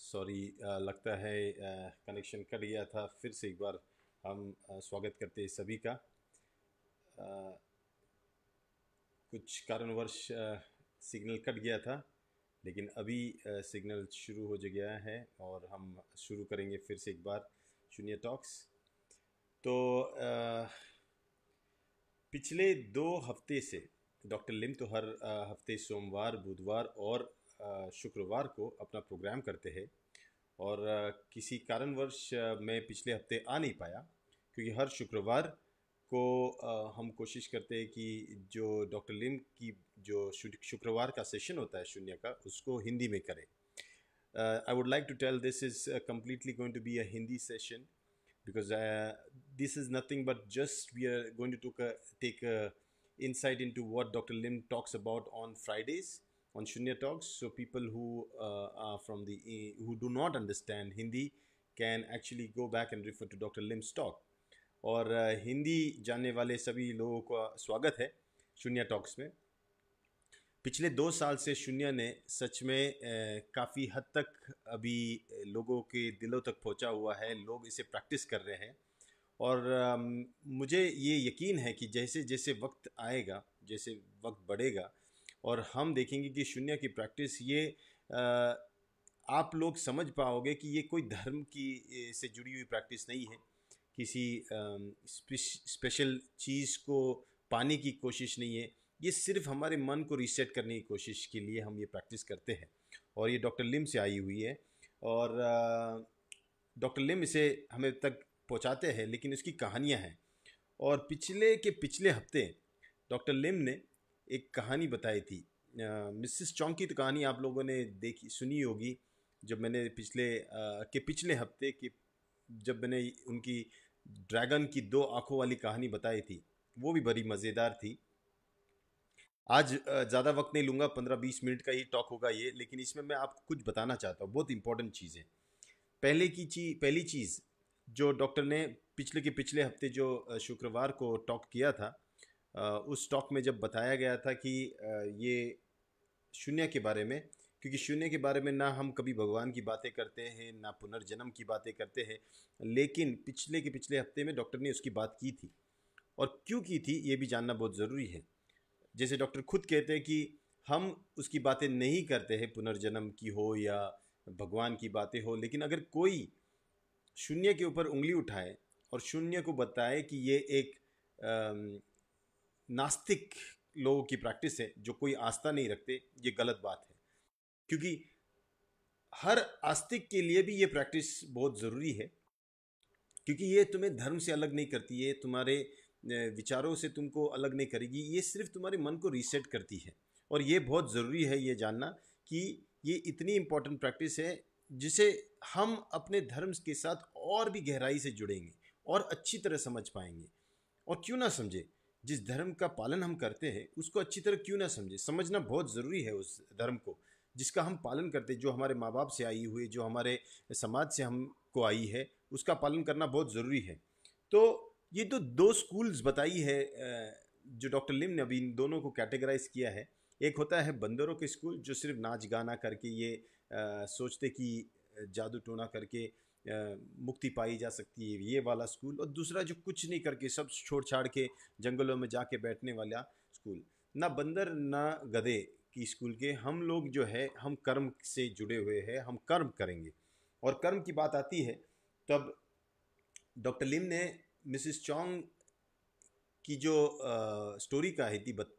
Sorry, लगता है connection cut गया था। फिर से एक बार हम स्वागत करते हैं सभी का। अ, कुछ कारणवश सिग्नल कट गया था, लेकिन अभी सिग्नल शुरू हो गया है और हम शुरू करेंगे फिर से एक बार शून्य टॉक्स। तो पिछले 2 हफ्ते से डॉक्टर लिम तो हर हफ्ते सोमवार, बुधवार और शुक्रवार को अपना प्रोग्राम करते हैं। और किसी कारणवश मैं पिछले हफ्ते आ नहीं पाया, क्योंकि हर शुक्रवार को हम कोशिश करते हैं कि जो डॉक्टर लिम की जो शुक्रवार का सेशन होता है शून्य का, उसको हिंदी में करें। I would like to tell this is completely going to be a Hindi session, because this is nothing but just we are going to take a insight into what Dr. Lim talks about on Fridays on Shunya Talks. So people who are from the who do not understand Hindi can actually go back and refer to Dr. Lim's talk. और हिंदी जानने वाले सभी लोगों का स्वागत है शून्य talks में। पिछले 2 साल से शून्य ने सच में काफ़ी हद तक अभी लोगों के दिलों तक पहुंचा हुआ है। लोग इसे प्रैक्टिस कर रहे हैं और मुझे ये यकीन है कि जैसे जैसे वक्त आएगा, जैसे वक्त बढ़ेगा और हम देखेंगे कि शून्य की प्रैक्टिस ये आप लोग समझ पाओगे कि ये कोई धर्म की से जुड़ी हुई प्रैक्टिस नहीं है, किसी स्पेशल चीज़ को पाने की कोशिश नहीं है। ये सिर्फ हमारे मन को रीसेट करने की कोशिश के लिए हम ये प्रैक्टिस करते हैं और ये डॉक्टर लिम से आई हुई है। और डॉक्टर लिम इसे हमें तक पहुंचाते हैं, लेकिन इसकी कहानियां हैं। और पिछले हफ्ते डॉक्टर लिम ने एक कहानी बताई थी। मिसिस चोंग की तो कहानी आप लोगों ने देखी सुनी होगी। जब मैंने पिछले हफ्ते की जब मैंने उनकी ड्रैगन की 2 आँखों वाली कहानी बताई थी, वो भी बड़ी मज़ेदार थी। आज ज़्यादा वक्त नहीं लूँगा, 15-20 मिनट का ही टॉक होगा ये, लेकिन इसमें मैं आपको कुछ बताना चाहता हूँ, बहुत इंपॉर्टेंट चीज़ें। पहली चीज़ जो डॉक्टर ने पिछले हफ्ते जो शुक्रवार को टॉक किया था, उस टॉक में जब बताया गया था कि ये शून्य के बारे में, क्योंकि शून्य के बारे में ना हम कभी भगवान की बातें करते हैं, ना पुनर्जन्म की बातें करते हैं, लेकिन पिछले हफ्ते में डॉक्टर ने उसकी बात की थी। और क्यों की थी ये भी जानना बहुत ज़रूरी है। जैसे डॉक्टर खुद कहते हैं कि हम उसकी बातें नहीं करते हैं, पुनर्जन्म की हो या भगवान की बातें हो, लेकिन अगर कोई शून्य के ऊपर उंगली उठाए और शून्य को बताए कि ये एक नास्तिक लोगों की प्रैक्टिस है, जो कोई आस्था नहीं रखते, ये गलत बात है। क्योंकि हर आस्तिक के लिए भी ये प्रैक्टिस बहुत ज़रूरी है, क्योंकि ये तुम्हें धर्म से अलग नहीं करती है, तुम्हारे विचारों से तुमको अलग नहीं करेगी, ये सिर्फ तुम्हारे मन को रीसेट करती है। और ये बहुत ज़रूरी है ये जानना कि ये इतनी इम्पोर्टेंट प्रैक्टिस है जिसे हम अपने धर्म के साथ और भी गहराई से जुड़ेंगे और अच्छी तरह समझ पाएंगे। और क्यों ना समझे, जिस धर्म का पालन हम करते हैं उसको अच्छी तरह क्यों ना समझे, समझना बहुत ज़रूरी है उस धर्म को जिसका हम पालन करते हैं, जो हमारे माँ बाप से आई हुई, जो हमारे समाज से हमको आई है, उसका पालन करना बहुत ज़रूरी है। तो ये तो 2 स्कूल्स बताई है जो डॉक्टर लिम ने अभी इन दोनों को कैटेगराइज किया है। एक होता है बंदरों के स्कूल, जो सिर्फ नाच गाना करके ये सोचते कि जादू टोना करके मुक्ति पाई जा सकती है, ये वाला स्कूल। और दूसरा जो कुछ नहीं करके सब छोड़ छाड़ के जंगलों में जाके बैठने वाला स्कूल। ना बंदर ना गधे की स्कूल के हम लोग जो है, हम कर्म से जुड़े हुए हैं, हम कर्म करेंगे। और कर्म की बात आती है तब डॉक्टर लिम ने मिसिस चोंग की जो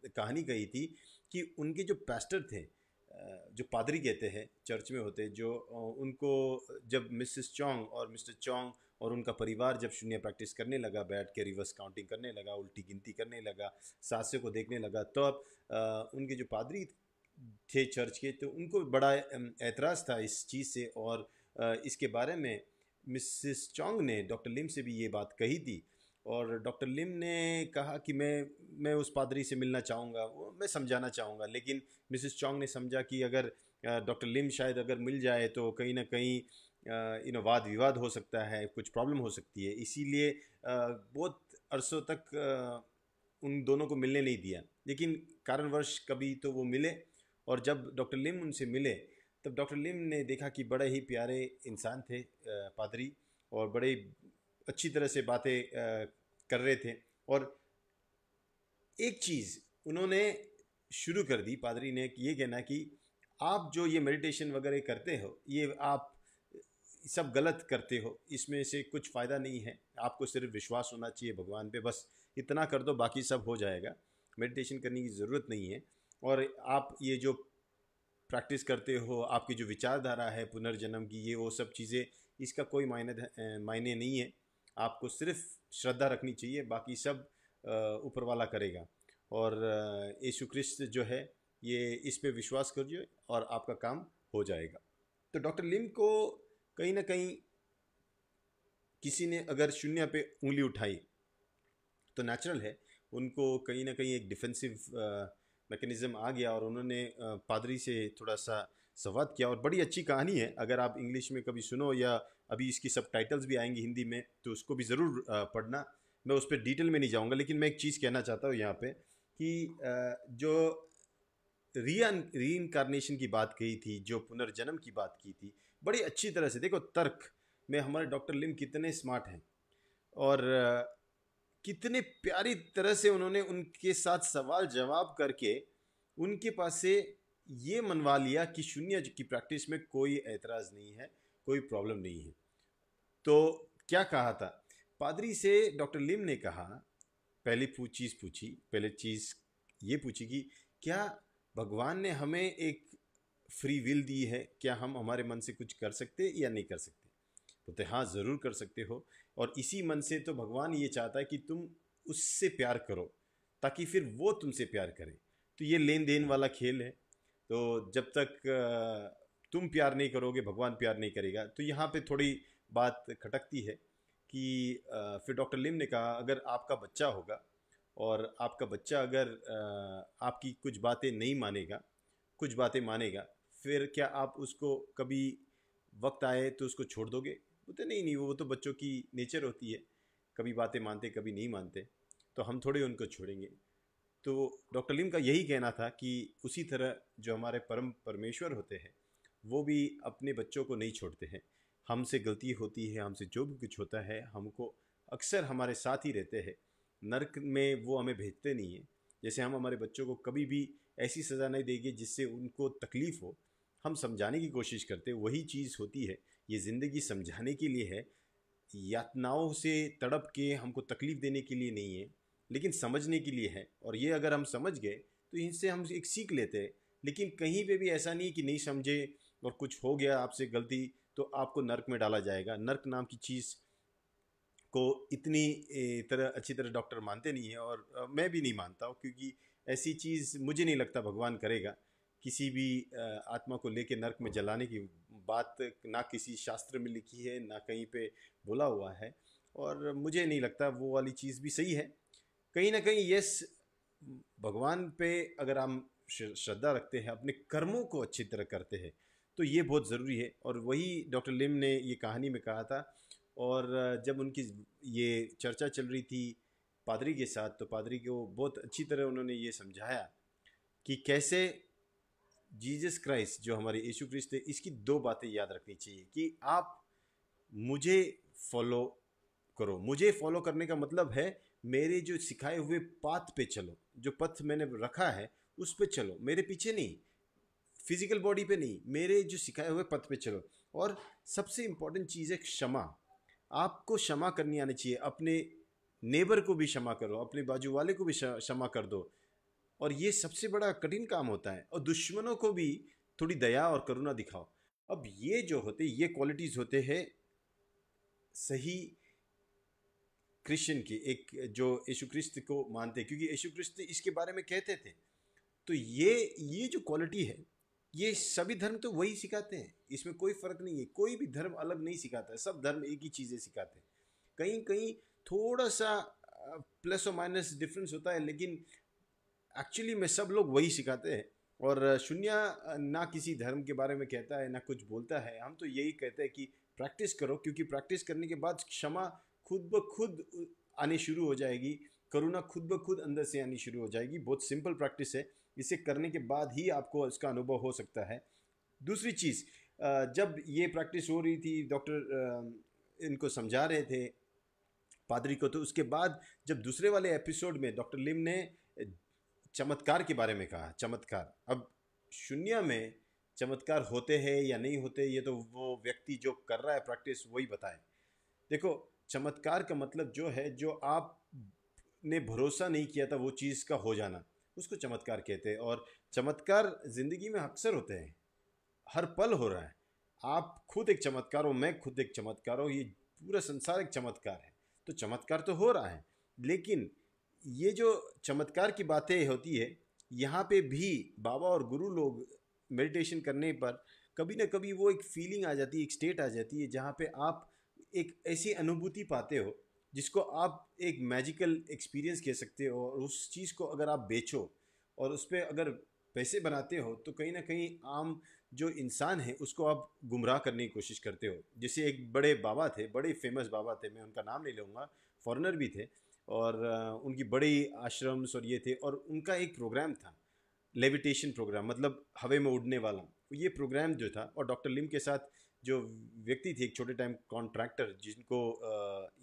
कहानी कही थी कि उनके जो पास्टर थे, जो पादरी कहते हैं चर्च में होते, जो उनको जब मिसिस चोंग और मिस्टर चोंग और उनका परिवार जब शून्य प्रैक्टिस करने लगा, बैठ के रिवर्स काउंटिंग करने लगा, उल्टी गिनती करने लगा, सासे को देखने लगा, तो अब उनके जो पादरी थे चर्च के, तो उनको बड़ा एतराज़ था इस चीज़ से। और इसके बारे में मिसिस चोंग ने डॉक्टर लिम से भी ये बात कही थी। और डॉक्टर लिम ने कहा कि मैं उस पादरी से मिलना चाहूँगा, वो मैं समझाना चाहूँगा। लेकिन मिसिस चोंग ने समझा कि अगर डॉक्टर लिम शायद अगर मिल जाए तो कहीं ना कहीं वाद विवाद हो सकता है, कुछ प्रॉब्लम हो सकती है, इसीलिए बहुत अरसों तक उन दोनों को मिलने नहीं दिया। लेकिन कारणवश कभी तो वो मिले, और जब डॉक्टर लिम उनसे मिले तब डॉक्टर लिम ने देखा कि बड़े ही प्यारे इंसान थे पादरी, और बड़े अच्छी तरह से बातें कर रहे थे। और एक चीज़ उन्होंने शुरू कर दी पादरी ने, ये कहना कि आप जो ये मेडिटेशन वगैरह करते हो ये आप सब गलत करते हो, इसमें से कुछ फ़ायदा नहीं है, आपको सिर्फ विश्वास होना चाहिए भगवान पे, बस इतना कर दो बाकी सब हो जाएगा, मेडिटेशन करने की ज़रूरत नहीं है। और आप ये जो प्रैक्टिस करते हो, आपकी जो विचारधारा है पुनर्जन्म की, ये वो सब चीज़ें, इसका कोई मायने नहीं है, आपको सिर्फ श्रद्धा रखनी चाहिए, बाकी सब ऊपर वाला करेगा। और यीशु क्रिस्त जो है ये इस पे विश्वास करिए और आपका काम हो जाएगा। तो डॉक्टर लिम को कहीं ना कहीं किसी ने अगर शून्य पे उंगली उठाई तो नेचुरल है उनको कहीं ना कहीं एक डिफेंसिव मैकेनिज़्म आ गया, और उन्होंने पादरी से थोड़ा सा संवाद किया। और बड़ी अच्छी कहानी है, अगर आप इंग्लिश में कभी सुनो या अभी इसकी सब टाइटल्स भी आएंगी हिंदी में तो उसको भी ज़रूर पढ़ना। मैं उस पर डिटेल में नहीं जाऊँगा, लेकिन मैं एक चीज़ कहना चाहता हूँ यहाँ पे कि जो रीइंकारनेशन की बात कही थी, जो पुनर्जन्म की बात की थी, बड़ी अच्छी तरह से देखो, तर्क में हमारे डॉक्टर लिम कितने स्मार्ट हैं, और कितने प्यारी तरह से उन्होंने उनके साथ सवाल जवाब करके उनके पास से ये मनवा लिया कि शून्य की प्रैक्टिस में कोई एतराज़ नहीं है, कोई प्रॉब्लम नहीं है। तो क्या कहा था पादरी से डॉक्टर लिम ने कहा, पहली चीज़ ये पूछी कि क्या भगवान ने हमें एक फ्री विल दी है, क्या हम हमारे मन से कुछ कर सकते या नहीं कर सकते? बोलते हाँ ज़रूर कर सकते हो, और इसी मन से तो भगवान ये चाहता है कि तुम उससे प्यार करो ताकि फिर वो तुमसे प्यार करे। तो ये लेन देन वाला खेल है, तो जब तक तुम प्यार नहीं करोगे भगवान प्यार नहीं करेगा। तो यहाँ पे थोड़ी बात खटकती है कि फिर डॉक्टर लिम ने कहा अगर आपका बच्चा होगा और आपका बच्चा अगर आपकी कुछ बातें नहीं मानेगा, कुछ बातें मानेगा, फिर क्या आप उसको कभी वक्त आए तो उसको छोड़ दोगे? बोलते नहीं नहीं, वो तो बच्चों की नेचर होती है, कभी बातें मानते कभी नहीं मानते, तो हम थोड़े उनको छोड़ेंगे। तो डॉक्टर लिम का यही कहना था कि उसी तरह जो हमारे परम परमेश्वर होते हैं वो भी अपने बच्चों को नहीं छोड़ते हैं। हमसे गलती होती है, हमसे जो भी कुछ होता है, हमको अक्सर हमारे साथ ही रहते हैं, नर्क में वो हमें भेजते नहीं हैं। जैसे हम हमारे बच्चों को कभी भी ऐसी सज़ा नहीं देंगे जिससे उनको तकलीफ़ हो, हम समझाने की कोशिश करते, वही चीज़ होती है। ये ज़िंदगी समझाने के लिए है, यातनाओं से तड़प के हमको तकलीफ़ देने के लिए नहीं है, लेकिन समझने के लिए है। और ये अगर हम समझ गए तो इनसे हम एक सीख लेते हैं। लेकिन कहीं पे भी ऐसा नहीं कि नहीं समझे और कुछ हो गया आपसे गलती तो आपको नर्क में डाला जाएगा। नर्क नाम की चीज़ को इतनी तरह अच्छी तरह डॉक्टर मानते नहीं है, और मैं भी नहीं मानता हूँ, क्योंकि ऐसी चीज़ मुझे नहीं लगता भगवान करेगा। किसी भी आत्मा को लेके नर्क में जलाने की बात ना किसी शास्त्र में लिखी है, ना कहीं पे बोला हुआ है, और मुझे नहीं लगता वो वाली चीज़ भी सही है। कहीं ना कहीं यस, भगवान पे अगर हम श्रद्धा रखते हैं, अपने कर्मों को अच्छी तरह करते हैं, तो ये बहुत ज़रूरी है। और वही डॉक्टर लिम ने ये कहानी में कहा था। और जब उनकी ये चर्चा चल रही थी पादरी के साथ, तो पादरी को बहुत अच्छी तरह उन्होंने ये समझाया कि कैसे जीसस क्राइस्ट जो हमारे यीशु क्रिस्त है, इसकी दो बातें याद रखनी चाहिए कि आप मुझे फॉलो करो। मुझे फॉलो करने का मतलब है मेरे जो सिखाए हुए पाथ पे चलो, जो पथ मैंने रखा है उस पे चलो, मेरे पीछे नहीं, फिजिकल बॉडी पे नहीं, मेरे जो सिखाए हुए पथ पे चलो। और सबसे इम्पोर्टेंट चीज़ है क्षमा। आपको क्षमा करनी आनी चाहिए, अपने नेबर को भी क्षमा करो, अपने बाजू वाले को भी क्षमा कर दो। और ये सबसे बड़ा कठिन काम होता है। और दुश्मनों को भी थोड़ी दया और करुणा दिखाओ। अब ये जो होते, ये क्वालिटीज़ होते हैं सही क्रिश्चियन की, एक जो यीशु क्रिस्त को मानते, क्योंकि यीशु क्रिस्त इसके बारे में कहते थे। तो ये जो क्वालिटी है, ये सभी धर्म तो वही सिखाते हैं, इसमें कोई फ़र्क नहीं है। कोई भी धर्म अलग नहीं सिखाता है, सब धर्म एक ही चीज़ें सिखाते हैं। कहीं कहीं थोड़ा सा प्लस और माइनस डिफरेंस होता है, लेकिन एक्चुअली में सब लोग वही सिखाते हैं। और शून्य ना किसी धर्म के बारे में कहता है ना कुछ बोलता है। हम तो यही कहते हैं कि प्रैक्टिस करो, क्योंकि प्रैक्टिस करने के बाद क्षमा खुद ब खुद आनी शुरू हो जाएगी, करुणा खुद ब खुद अंदर से आनी शुरू हो जाएगी। बहुत सिंपल प्रैक्टिस है, इसे करने के बाद ही आपको इसका अनुभव हो सकता है। दूसरी चीज़, जब ये प्रैक्टिस हो रही थी, डॉक्टर इनको समझा रहे थे पादरी को, तो उसके बाद जब दूसरे वाले एपिसोड में डॉक्टर लिम ने चमत्कार के बारे में कहा, चमत्कार, अब शून्य में चमत्कार होते हैं या नहीं होते, ये तो वो व्यक्ति जो कर रहा है प्रैक्टिस वही बताए। देखो, चमत्कार का मतलब जो है, जो आपने भरोसा नहीं किया था वो चीज़ का हो जाना, उसको चमत्कार कहते हैं। और चमत्कार ज़िंदगी में अक्सर होते हैं, हर पल हो रहा है। आप खुद एक चमत्कार हो, मैं खुद एक चमत्कार हो, ये पूरा संसार एक चमत्कार है। तो चमत्कार तो हो रहा है, लेकिन ये जो चमत्कार की बातें होती है, यहाँ पे भी बाबा और गुरु लोग मेडिटेशन करने पर कभी ना कभी वो एक फीलिंग आ जाती है, एक स्टेट आ जाती है, जहाँ पे आप एक ऐसी अनुभूति पाते हो जिसको आप एक मैजिकल एक्सपीरियंस कह सकते हो। और उस चीज़ को अगर आप बेचो और उस पर अगर पैसे बनाते हो, तो कहीं ना कहीं आम जो इंसान है उसको आप गुमराह करने की कोशिश करते हो। जैसे एक बड़े बाबा थे, बड़े फेमस बाबा थे, मैं उनका नाम नहीं लूँगा, फॉरेनर भी थे, और उनकी बड़ी आश्रम्स और ये थे, और उनका एक प्रोग्राम था, लेविटेशन प्रोग्राम, मतलब हवा में उड़ने वाला ये प्रोग्राम जो था। और डॉक्टर लिम के साथ जो व्यक्ति थे, एक छोटे टाइम कॉन्ट्रैक्टर, जिनको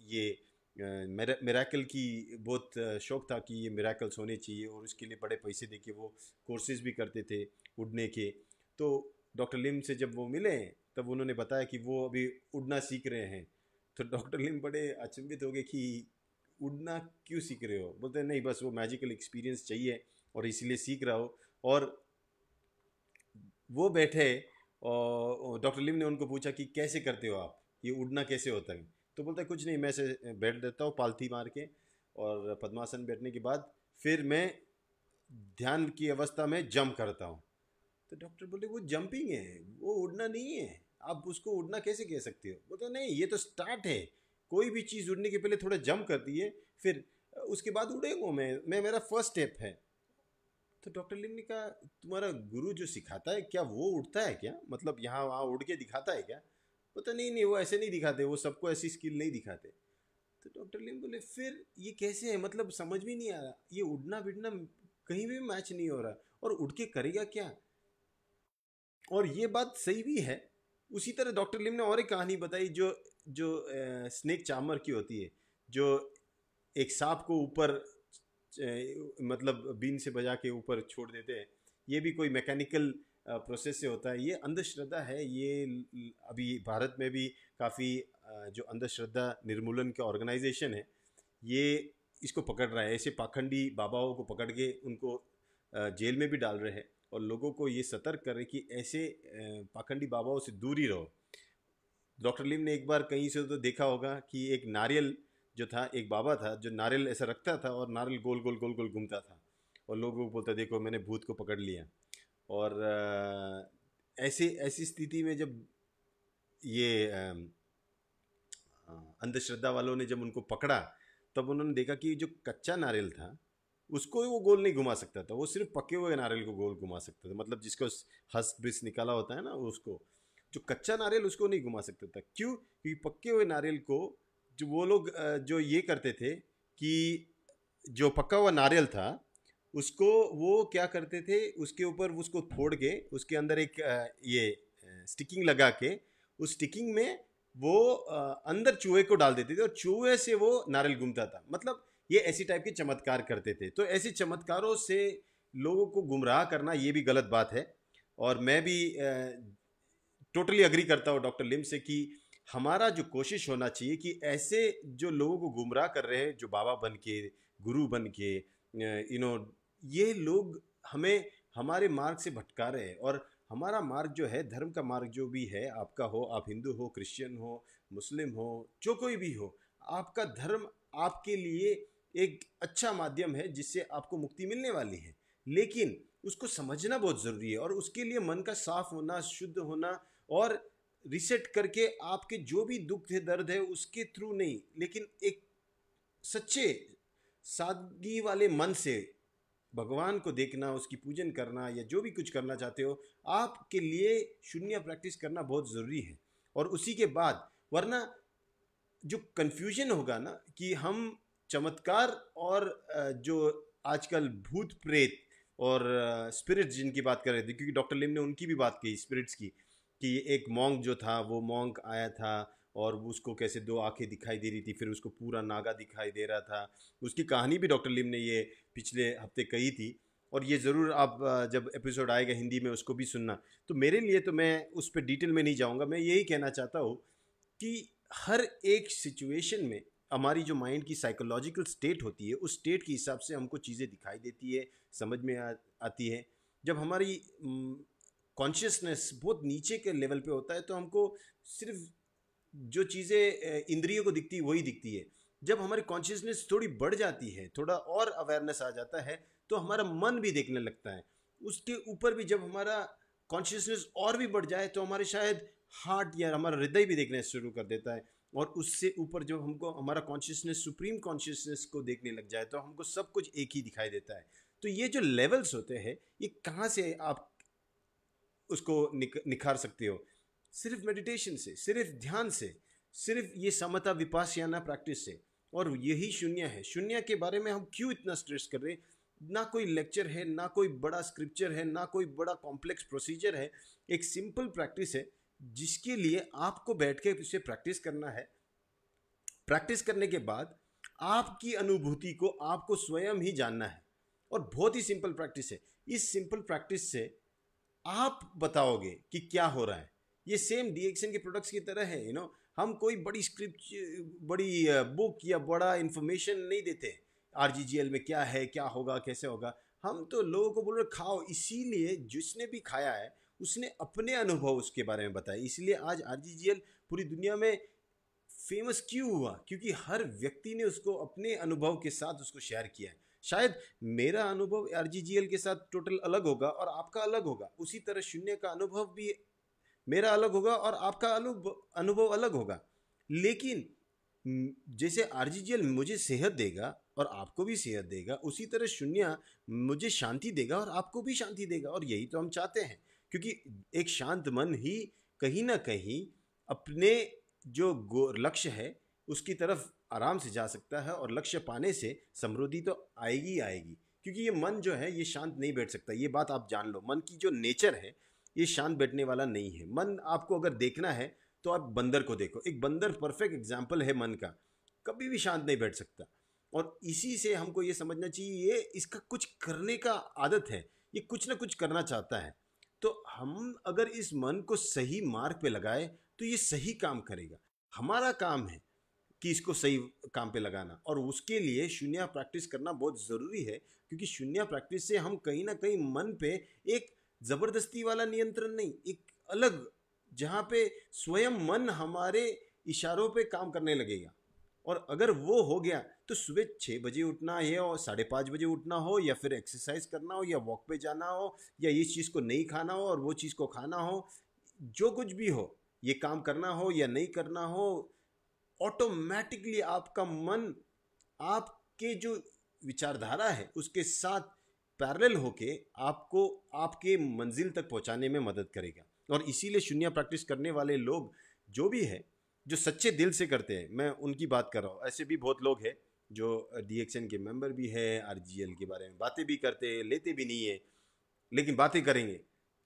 ये मिराकल की बहुत शौक था कि ये मिराकल्स होने चाहिए, और उसके लिए बड़े पैसे देके वो कोर्सेज भी करते थे उड़ने के। तो डॉक्टर लिम से जब वो मिले, तब उन्होंने बताया कि वो अभी उड़ना सीख रहे हैं। तो डॉक्टर लिम बड़े अचंभित हो गए कि उड़ना क्यों सीख रहे हो? बोलते हैं नहीं, बस वो मैजिकल एक्सपीरियंस चाहिए और इसीलिए सीख रहा हो। और वो बैठे, और डॉक्टर लिम ने उनको पूछा कि कैसे करते हो आप, ये उड़ना कैसे होता है? तो बोलता है कुछ नहीं, मैं से बैठ देता हूँ पालथी मार के, और पद्मासन बैठने के बाद फिर मैं ध्यान की अवस्था में जंप करता हूँ। तो डॉक्टर बोले वो जंपिंग है, वो उड़ना नहीं है, आप उसको उड़ना कैसे कह सकते हो? बोलते नहीं, ये तो स्टार्ट है, कोई भी चीज़ उड़ने के पहले थोड़ा जंप करती है, फिर उसके बाद उड़ेगा मैं मेरा फर्स्ट स्टेप है। तो डॉक्टर लिम ने कहा तुम्हारा गुरु जो सिखाता है, क्या वो उड़ता है क्या? मतलब यहाँ वहाँ उड़ के दिखाता है क्या? पता नहीं, नहीं वो ऐसे नहीं दिखाते, वो सबको ऐसी स्किल नहीं दिखाते। तो डॉक्टर लिम बोले फिर ये कैसे है? मतलब समझ में नहीं आ रहा, ये उड़ना बिड़ना कहीं भी मैच नहीं हो रहा, और उड़ के करेगा क्या? और ये बात सही भी है। उसी तरह डॉक्टर लिम ने और एक कहानी बताई, जो जो स्नेक चार्मर की होती है, जो एक सांप को ऊपर मतलब बीन से बजा के ऊपर छोड़ देते हैं। ये भी कोई मैकेनिकल प्रोसेस से होता है। ये अंधश्रद्धा है। ये अभी भारत में भी काफ़ी जो अंधश्रद्धा निर्मूलन का ऑर्गेनाइजेशन है, ये इसको पकड़ रहा है। ऐसे पाखंडी बाबाओं को पकड़ के उनको जेल में भी डाल रहे हैं, और लोगों को ये सतर्क कर रहे कि ऐसे पाखंडी बाबाओं से दूर ही रहो। डॉक्टर लिम ने एक बार कहीं से तो देखा होगा कि एक नारियल जो था, एक बाबा था जो नारियल ऐसा रखता था, और नारियल गोल गोल गोल गोल घूमता था, और लोगों को बोलता देखो मैंने भूत को पकड़ लिया। और ऐसी ऐसी स्थिति में जब ये अंधश्रद्धा वालों ने जब उनको पकड़ा, तब उन्होंने देखा कि जो कच्चा नारियल था उसको वो गोल नहीं घुमा सकता था, वो सिर्फ पके हुए नारियल को गोल घुमा सकता था। मतलब जिसको हस ब्रिस निकाला होता है ना, उसको, जो कच्चा नारियल उसको नहीं घुमा सकता था। क्यों? क्योंकि पके हुए नारियल को जो वो लोग जो ये करते थे कि जो पका हुआ नारियल था उसको वो क्या करते थे, उसके ऊपर उसको फोड़ के उसके अंदर एक ये स्टिकिंग लगा के, उस स्टिकिंग में वो अंदर चूहे को डाल देते थे, और चूहे से वो नारियल घूमता था। मतलब ये ऐसी टाइप के चमत्कार करते थे। तो ऐसे चमत्कारों से लोगों को गुमराह करना ये भी गलत बात है। और मैं भी टोटली अग्री करता हूँ डॉक्टर लिम से कि हमारा जो कोशिश होना चाहिए कि ऐसे जो लोगों को गुमराह कर रहे हैं, जो बाबा बन के, गुरु बन के, ये लोग हमें हमारे मार्ग से भटका रहे हैं। और हमारा मार्ग जो है, धर्म का मार्ग जो भी है, आपका हो, आप हिंदू हो, क्रिश्चियन हो, मुस्लिम हो, जो कोई भी हो, आपका धर्म आपके लिए एक अच्छा माध्यम है जिससे आपको मुक्ति मिलने वाली है। लेकिन उसको समझना बहुत ज़रूरी है, और उसके लिए मन का साफ होना, शुद्ध होना, और रिसेट करके आपके जो भी दुख है, दर्द है, उसके थ्रू नहीं, लेकिन एक सच्चे सादगी वाले मन से भगवान को देखना, उसकी पूजन करना, या जो भी कुछ करना चाहते हो, आपके लिए शून्य प्रैक्टिस करना बहुत ज़रूरी है। और उसी के बाद, वरना जो कन्फ्यूजन होगा ना कि हम चमत्कार और जो आजकल भूत प्रेत और स्पिरिट्स जिनकी बात कर रहे थे, क्योंकि डॉक्टर लिम ने उनकी भी बात की स्पिरिट्स की, कि एक मॉन्क जो था वो मॉन्क आया था और उसको कैसे दो आंखें दिखाई दे रही थी, फिर उसको पूरा नागा दिखाई दे रहा था। उसकी कहानी भी डॉक्टर लिम ने ये पिछले हफ्ते कही थी, और ये ज़रूर आप जब एपिसोड आएगा हिंदी में उसको भी सुनना। तो मेरे लिए तो मैं उस पर डिटेल में नहीं जाऊँगा, मैं यही कहना चाहता हूँ कि हर एक सिचुएशन में हमारी जो माइंड की साइकोलॉजिकल स्टेट होती है, उस स्टेट के हिसाब से हमको चीज़ें दिखाई देती है, समझ में आती है। जब हमारी कॉन्शियसनेस बहुत नीचे के लेवल पे होता है तो हमको सिर्फ जो चीज़ें इंद्रियों को दिखती है वही दिखती है। जब हमारी कॉन्शियसनेस थोड़ी बढ़ जाती है, थोड़ा और अवेयरनेस आ जाता है, तो हमारा मन भी देखने लगता है। उसके ऊपर भी जब हमारा कॉन्शियसनेस और भी बढ़ जाए तो हमारे शायद हार्ट या हमारा हृदय भी देखना शुरू कर देता है। और उससे ऊपर जब हमको हमारा कॉन्शियसनेस सुप्रीम कॉन्शियसनेस को देखने लग जाए तो हमको सब कुछ एक ही दिखाई देता है। तो ये जो लेवल्स होते हैं, ये कहाँ से आप उसको निखार सकते हो? सिर्फ मेडिटेशन से, सिर्फ ध्यान से, सिर्फ ये समता विपासना प्रैक्टिस से। और यही शून्य है। शून्य के बारे में हम क्यों इतना स्ट्रेस कर रहे हैं? ना कोई लेक्चर है, ना कोई बड़ा स्क्रिप्चर है, ना कोई बड़ा कॉम्प्लेक्स प्रोसीजर है। एक सिंपल प्रैक्टिस है जिसके लिए आपको बैठ के इसे प्रैक्टिस करना है। प्रैक्टिस करने के बाद आपकी अनुभूति को आपको स्वयं ही जानना है, और बहुत ही सिंपल प्रैक्टिस है। इस सिंपल प्रैक्टिस से आप बताओगे कि क्या हो रहा है। ये सेम डीएक्शन के प्रोडक्ट्स की तरह है, हम कोई बड़ी स्क्रिप्ट, बड़ी बुक या बड़ा इंफॉर्मेशन नहीं देते। आरजीजीएल में क्या है, क्या होगा, कैसे होगा। हम तो लोगों को बोल रहे खाओ, इसीलिए जिसने भी खाया है उसने अपने अनुभव उसके बारे में बताए। इसलिए आज आरजीजीएल पूरी दुनिया में फेमस क्यों हुआ? क्योंकि हर व्यक्ति ने उसको अपने अनुभव के साथ उसको शेयर किया है। शायद मेरा अनुभव आरजीजीएल के साथ टोटल अलग होगा और आपका अलग होगा, उसी तरह शून्य का अनुभव भी मेरा अलग होगा और आपका अनुभव अलग होगा। लेकिन जैसे आरजीजीएल मुझे सेहत देगा और आपको भी सेहत देगा, उसी तरह शून्य मुझे शांति देगा और आपको भी शांति देगा। और यही तो हम चाहते हैं, क्योंकि एक शांत मन ही कहीं ना कहीं अपने जो लक्ष्य है उसकी तरफ आराम से जा सकता है, और लक्ष्य पाने से समृद्धि तो आएगी ही आएगी। क्योंकि ये मन जो है ये शांत नहीं बैठ सकता, ये बात आप जान लो। मन की जो नेचर है ये शांत बैठने वाला नहीं है। मन आपको अगर देखना है तो आप बंदर को देखो, एक बंदर परफेक्ट एग्जाम्पल है मन का, कभी भी शांत नहीं बैठ सकता। और इसी से हमको ये समझना चाहिए, ये इसका कुछ करने का आदत है, ये कुछ ना कुछ करना चाहता है। तो हम अगर इस मन को सही मार्ग पे लगाए तो ये सही काम करेगा। हमारा काम है कि इसको सही काम पे लगाना, और उसके लिए शून्य प्रैक्टिस करना बहुत ज़रूरी है। क्योंकि शून्य प्रैक्टिस से हम कहीं ना कहीं मन पे एक ज़बरदस्ती वाला नियंत्रण नहीं, एक अलग, जहाँ पे स्वयं मन हमारे इशारों पे काम करने लगेगा। और अगर वो हो गया तो सुबह 6 बजे उठना है और 5:30 बजे उठना हो, या फिर एक्सरसाइज करना हो, या वॉक पे जाना हो, या इस चीज़ को नहीं खाना हो और वो चीज़ को खाना हो, जो कुछ भी हो, ये काम करना हो या नहीं करना हो, ऑटोमेटिकली आपका मन आपके जो विचारधारा है उसके साथ पैरेलल होके आपको आपके मंजिल तक पहुंचाने में मदद करेगा। और इसीलिए शून्य प्रैक्टिस करने वाले लोग जो भी है, जो सच्चे दिल से करते हैं, मैं उनकी बात कर रहा हूँ। ऐसे भी बहुत लोग हैं जो डीएक्शन के मेंबर भी है, आरजीएल के बारे में बातें भी करते हैं, लेते भी नहीं है, लेकिन बातें करेंगे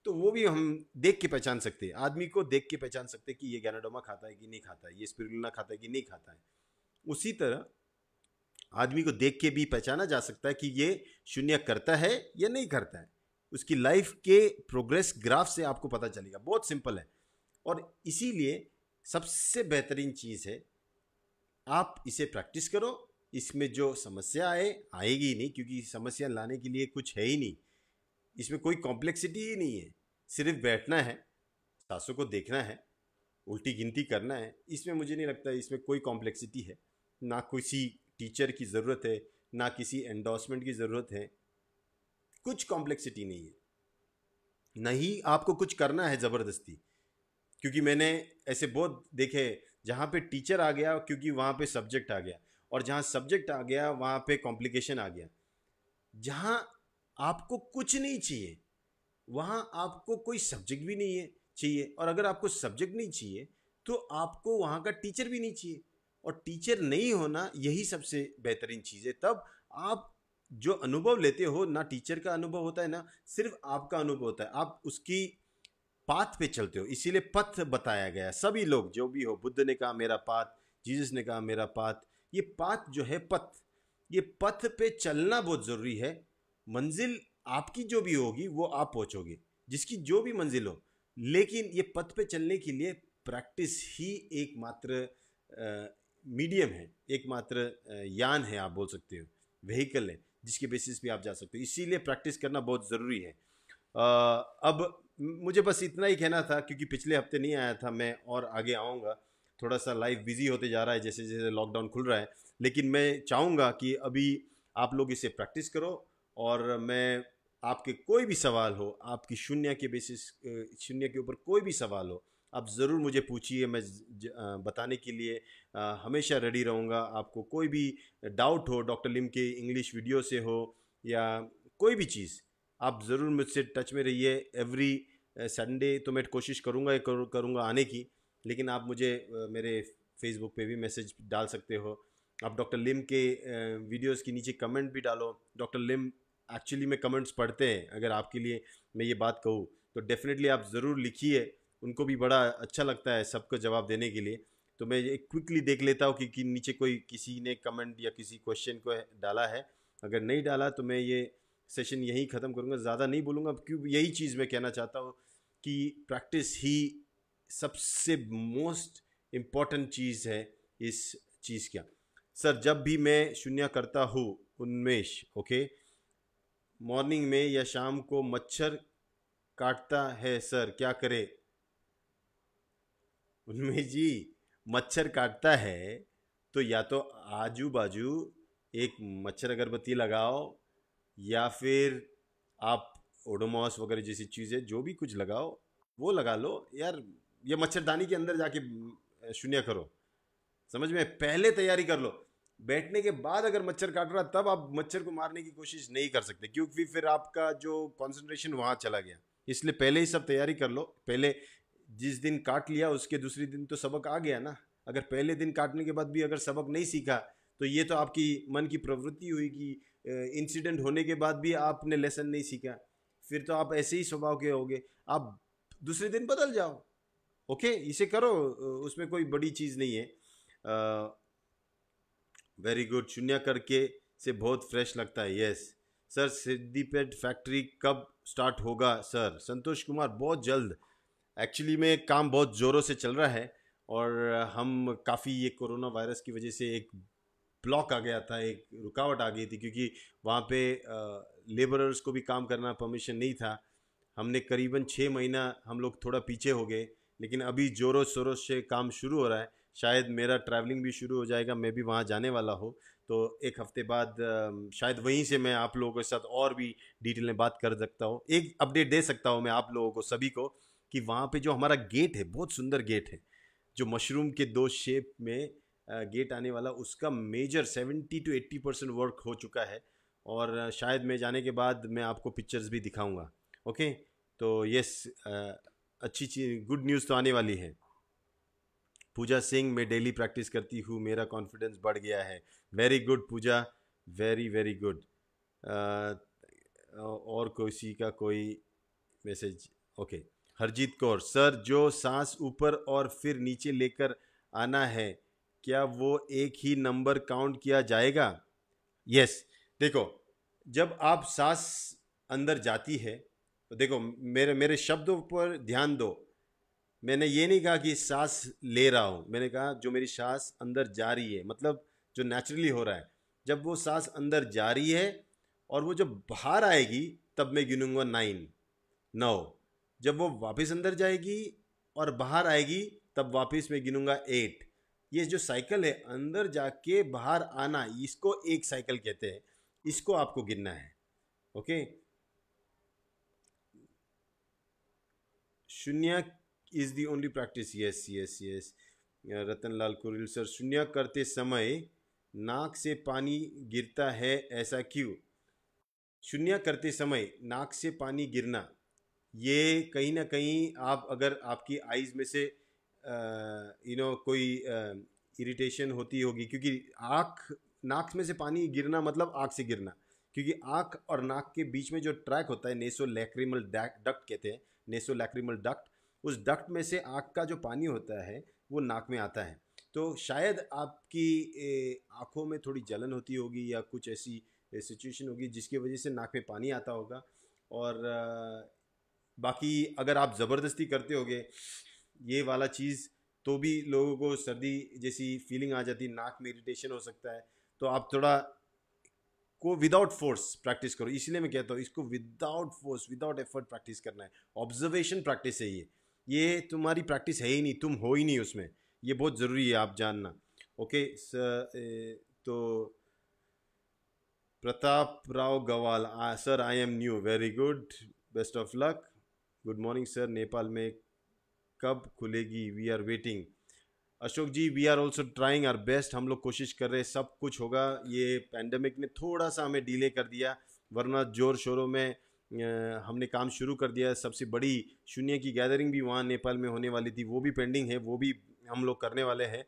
तो वो भी हम देख के पहचान सकते हैं। आदमी को देख के पहचान सकते हैं कि ये गैनाडोमा खाता है कि नहीं खाता है, ये स्पिरुलिना खाता है कि नहीं खाता है। उसी तरह आदमी को देख के भी पहचाना जा सकता है कि ये शून्य करता है या नहीं करता है। उसकी लाइफ के प्रोग्रेस ग्राफ से आपको पता चलेगा। बहुत सिंपल है। और इसीलिए सबसे बेहतरीन चीज़ है, आप इसे प्रैक्टिस करो। इसमें जो समस्या आएगी नहीं, क्योंकि समस्या लाने के लिए कुछ है ही नहीं, इसमें कोई कॉम्प्लेक्सिटी ही नहीं है। सिर्फ बैठना है, सांसों को देखना है, उल्टी गिनती करना है। इसमें मुझे नहीं लगता इसमें कोई कॉम्प्लेक्सिटी है। ना किसी टीचर की ज़रूरत है, ना किसी एंडोर्समेंट की ज़रूरत है, कुछ कॉम्प्लेक्सिटी नहीं है। नहीं आपको कुछ करना है ज़बरदस्ती। क्योंकि मैंने ऐसे बहुत देखे जहाँ पे टीचर आ गया क्योंकि वहाँ पे सब्जेक्ट आ गया, और जहाँ सब्जेक्ट आ गया वहाँ पे कॉम्प्लिकेशन आ गया। जहाँ आपको कुछ नहीं चाहिए वहाँ आपको कोई सब्जेक्ट भी नहीं है चाहिए, और अगर आपको सब्जेक्ट नहीं चाहिए तो आपको वहाँ का टीचर भी नहीं चाहिए। और टीचर नहीं होना यही सबसे बेहतरीन चीज़ है। तब आप जो अनुभव लेते हो ना, टीचर का अनुभव होता है ना, सिर्फ आपका अनुभव होता है, आप उसकी पाथ पे चलते हो, इसीलिए पथ बताया गया है। सभी लोग जो भी हो, बुद्ध ने कहा मेरा पाथ, जीसस ने कहा मेरा पाथ, ये पाथ जो है पथ, ये पथ पे चलना बहुत ज़रूरी है। मंजिल आपकी जो भी होगी वो आप पहुंचोगे, जिसकी जो भी मंजिल हो, लेकिन ये पथ पे चलने के लिए प्रैक्टिस ही एकमात्र मीडियम है, एकमात्र यान है, आप बोल सकते हो, व्हीकल है जिसके बेसिस पे आप जा सकते हो। इसीलिए प्रैक्टिस करना बहुत ज़रूरी है। अब मुझे बस इतना ही कहना था, क्योंकि पिछले हफ्ते नहीं आया था मैं, और आगे आऊँगा। थोड़ा सा लाइफ बिजी होते जा रहा है जैसे जैसे लॉकडाउन खुल रहा है, लेकिन मैं चाहूँगा कि अभी आप लोग इसे प्रैक्टिस करो, और मैं आपके कोई भी सवाल हो, आपकी शून्य के बेसिस, शून्य के ऊपर कोई भी सवाल हो, आप ज़रूर मुझे पूछिए। मैं बताने के लिए हमेशा रेडी रहूँगा। आपको कोई भी डाउट हो, डॉक्टर लिम के इंग्लिश वीडियो से हो या कोई भी चीज़, आप ज़रूर मुझसे टच में रहिए। एवरी संडे तो मैं कोशिश करूँगा आने की, लेकिन आप मुझे मेरे फेसबुक पे भी मैसेज डाल सकते हो। आप डॉक्टर लिम के वीडियोस के नीचे कमेंट भी डालो। डॉक्टर लिम एक्चुअली में कमेंट्स पढ़ते हैं। अगर आपके लिए मैं ये बात कहूँ तो डेफिनेटली आप ज़रूर लिखिए, उनको भी बड़ा अच्छा लगता है सबको जवाब देने के लिए। तो मैं एक क्विकली देख लेता हूँ कि नीचे कोई किसी ने कमेंट या किसी क्वेश्चन को डाला है। अगर नहीं डाला तो मैं ये सेशन यहीं ख़त्म करूँगा, ज़्यादा नहीं बोलूँगा, क्यों यही चीज़ मैं कहना चाहता हूँ कि प्रैक्टिस ही सबसे मोस्ट इम्पॉर्टेंट चीज़ है इस चीज़ का। सर जब भी मैं शून्य करता हूँ, उन्मेष, ओके, मॉर्निंग में या शाम को मच्छर काटता है सर, क्या करे? उन्मेष जी, मच्छर काटता है तो या तो आजू बाजू एक मच्छर अगरबत्ती लगाओ, या फिर आप ओडोमॉस वगैरह जैसी चीज़ें जो भी कुछ लगाओ वो लगा लो यार। ये मच्छरदानी के अंदर जाके शून्य करो, समझ में? पहले तैयारी कर लो। बैठने के बाद अगर मच्छर काट रहा तब आप मच्छर को मारने की कोशिश नहीं कर सकते, क्योंकि फिर आपका जो कंसंट्रेशन वहाँ चला गया। इसलिए पहले ही सब तैयारी कर लो। पहले जिस दिन काट लिया उसके दूसरे दिन तो सबक आ गया ना। अगर पहले दिन काटने के बाद भी अगर सबक नहीं सीखा तो ये तो आपकी मन की प्रवृत्ति हुई कि इंसिडेंट होने के बाद भी आपने लेसन नहीं सीखा, फिर तो आप ऐसे ही स्वभाव के होगे। आप दूसरे दिन बदल जाओ, ओके, इसे करो, उसमें कोई बड़ी चीज़ नहीं है। वेरी गुड, शून्य करके से बहुत फ्रेश लगता है। यस सर, सिद्दीपेट फैक्ट्री कब स्टार्ट होगा सर? संतोष कुमार, बहुत जल्द। एक्चुअली में काम बहुत ज़ोरों से चल रहा है, और हम काफ़ी ये कोरोना वायरस की वजह से एक ब्लॉक आ गया था, एक रुकावट आ गई थी, क्योंकि वहाँ पे लेबरर्स को भी काम करना परमिशन नहीं था। हमने करीबन 6 महीना हम लोग थोड़ा पीछे हो गए, लेकिन अभी ज़ोरों शोरों से काम शुरू हो रहा है। शायद मेरा ट्रैवलिंग भी शुरू हो जाएगा, मैं भी वहाँ जाने वाला हूँ। तो एक हफ्ते बाद शायद वहीं से मैं आप लोगों के साथ और भी डिटेल में बात कर सकता हूँ, एक अपडेट दे सकता हूँ मैं आप लोगों को सभी को, कि वहाँ पे जो हमारा गेट है, बहुत सुंदर गेट है, जो मशरूम के 2 शेप में गेट आने वाला, उसका मेजर 70 to 80% वर्क हो चुका है। और शायद मैं जाने के बाद मैं आपको पिक्चर्स भी दिखाऊंगा। ओके, तो यस, अच्छी चीज, गुड न्यूज़ तो आने वाली है। पूजा सिंह, मैं डेली प्रैक्टिस करती हूँ, मेरा कॉन्फिडेंस बढ़ गया है। वेरी गुड पूजा, वेरी वेरी गुड। और किसी का कोई message? Okay, Harjeet Kaur, sir जो सांस ऊपर और फिर नीचे लेकर आना है, क्या वो एक ही नंबर काउंट किया जाएगा? यस, देखो, जब आप सांस अंदर जाती है तो देखो, मेरे मेरे शब्दों पर ध्यान दो। मैंने ये नहीं कहा कि सांस ले रहा हूँ, मैंने कहा जो मेरी सांस अंदर जा रही है, मतलब जो नेचुरली हो रहा है। जब वो सांस अंदर जा रही है और वो जब बाहर आएगी तब मैं गिनूंगा 9। जब वो वापस अंदर जाएगी और बाहर आएगी तब वापस मैं गिनूंगा 8। ये जो साइकिल है, अंदर जाके बाहर आना, इसको एक साइकिल कहते हैं। इसको आपको गिनना है। ओके, शून्य is the only practice. Yes yes yes, Ratanlal Kuril sir, शून्य करते समय नाक से पानी गिरता है, ऐसा क्यों? शून्य करते समय नाक से पानी गिरना, ये कहीं ना कहीं, आप अगर आपकी आईज में से कोई इरिटेशन होती होगी, क्योंकि आँख, नाक में से पानी गिरना मतलब आँख से गिरना, क्योंकि आँख और नाक के बीच में जो ट्रैक होता है नेसोलैक्रिमल डक्ट कहते हैं, नेसोलैक्रिमल डक्ट, उस डक्ट में से आँख का जो पानी होता है वो नाक में आता है। तो शायद आपकी आँखों में थोड़ी जलन होती होगी या कुछ ऐसी सिचुएशन होगी जिसकी वजह से नाक में पानी आता होगा। और बाकी अगर आप ज़बरदस्ती करते होगे ये वाला चीज़ तो भी लोगों को सर्दी जैसी फीलिंग आ जाती है, नाक में इरिटेशन हो सकता है। तो आप थोड़ा को विदाउट फोर्स प्रैक्टिस करो, इसलिए मैं कहता हूँ इसको without force without effort practice करना है। ऑब्जर्वेशन प्रैक्टिस है ये तुम्हारी प्रैक्टिस है ही नहीं, तुम हो ही नहीं उसमें, ये बहुत ज़रूरी है आप जानना। ओके तो Pratap Rao Gawal, sir I am new, very good, best of luck, good morning sir, Nepal में कब खुलेगी, we are waiting. Ashok ji we are also trying our best, हम लोग कोशिश कर रहे हैं, सब कुछ होगा। ये पैंडमिक ने थोड़ा सा हमें डिले कर दिया, वरना जोर शोरों में हमने काम शुरू कर दिया। सबसे बड़ी शून्य की गैदरिंग भी वहाँ नेपाल में होने वाली थी, वो भी पेंडिंग है, वो भी हम लोग करने वाले हैं।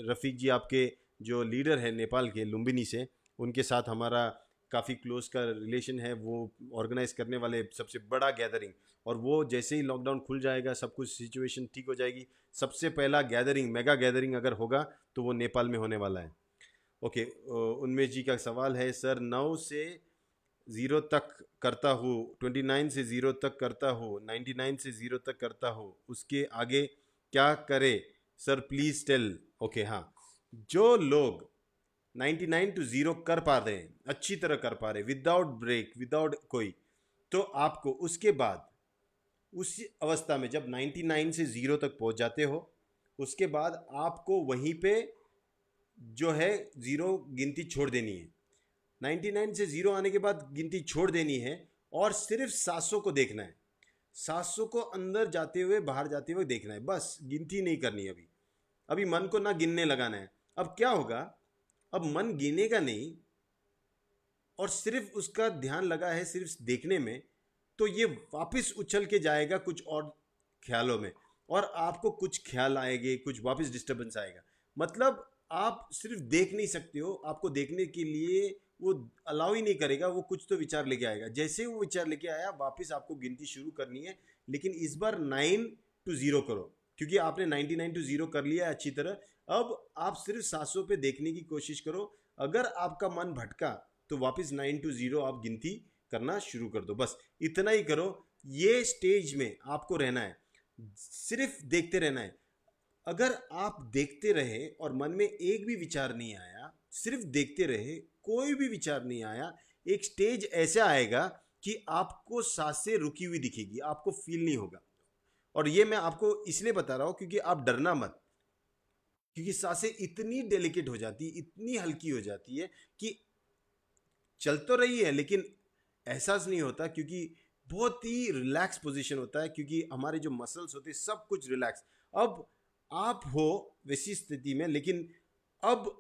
रफ़ीक जी आपके जो लीडर है नेपाल के लुम्बिनी से, उनके साथ हमारा काफ़ी क्लोज का रिलेशन है, वो ऑर्गेनाइज करने वाले सबसे बड़ा गैदरिंग। और वो जैसे ही लॉकडाउन खुल जाएगा, सब कुछ सिचुएशन ठीक हो जाएगी, सबसे पहला गैदरिंग, मेगा गैदरिंग अगर होगा तो वो नेपाल में होने वाला है। ओके, उन्मेश जी का सवाल है, सर 9 से 0 तक करता हूँ, 29 से 0 तक करता हूँ, 99 से 0 तक करता हूँ, उसके आगे क्या करे सर प्लीज़ टेल। ओके हाँ, जो लोग 99 टू 0 कर पा रहे हैं, अच्छी तरह कर पा रहे हैं, विदाउट ब्रेक विदाउट कोई, तो आपको उसके बाद उसी अवस्था में जब 99 से 0 तक पहुंच जाते हो, उसके बाद आपको वहीं पे जो है 0 गिनती छोड़ देनी है। 99 से 0 आने के बाद गिनती छोड़ देनी है और सिर्फ 700 को देखना है, 700 को अंदर जाते हुए बाहर जाते हुए देखना है, बस गिनती नहीं करनी। अभी मन को ना गिनने लगाना है। अब क्या होगा, अब मन गिनेगा नहीं और सिर्फ उसका ध्यान लगा है सिर्फ देखने में, तो ये वापस उछल के जाएगा कुछ और ख्यालों में, और आपको कुछ ख्याल आएंगे, कुछ वापस डिस्टर्बेंस आएगा। मतलब आप सिर्फ देख नहीं सकते हो, आपको देखने के लिए वो अलाउ ही नहीं करेगा, वो कुछ तो विचार लेके आएगा। जैसे ही वो विचार लेके आया, वापस आपको गिनती शुरू करनी है, लेकिन इस बार 9 to 0 करो, क्योंकि आपने 99 to 0 कर लिया है अच्छी तरह। अब आप सिर्फ 700 पे देखने की कोशिश करो। अगर आपका मन भटका तो वापस 9 to 0 आप गिनती करना शुरू कर दो, बस इतना ही करो। ये स्टेज में आपको रहना है, सिर्फ देखते रहना है। अगर आप देखते रहे और मन में एक भी विचार नहीं आया, सिर्फ देखते रहे, कोई भी विचार नहीं आया, एक स्टेज ऐसा आएगा कि आपको सांसें रुकी हुई दिखेगी, आपको फील नहीं होगा। और ये मैं आपको इसलिए बता रहा हूं क्योंकि आप डरना मत, क्योंकि सांसें इतनी डेलिकेट हो जाती है, इतनी हल्की हो जाती है कि चल तो रही है लेकिन एहसास नहीं होता, क्योंकि बहुत ही रिलैक्स पोजीशन होता है, क्योंकि हमारे जो मसल्स होते हैं सब कुछ रिलैक्स। अब आप हो वैसी स्थिति में, लेकिन अब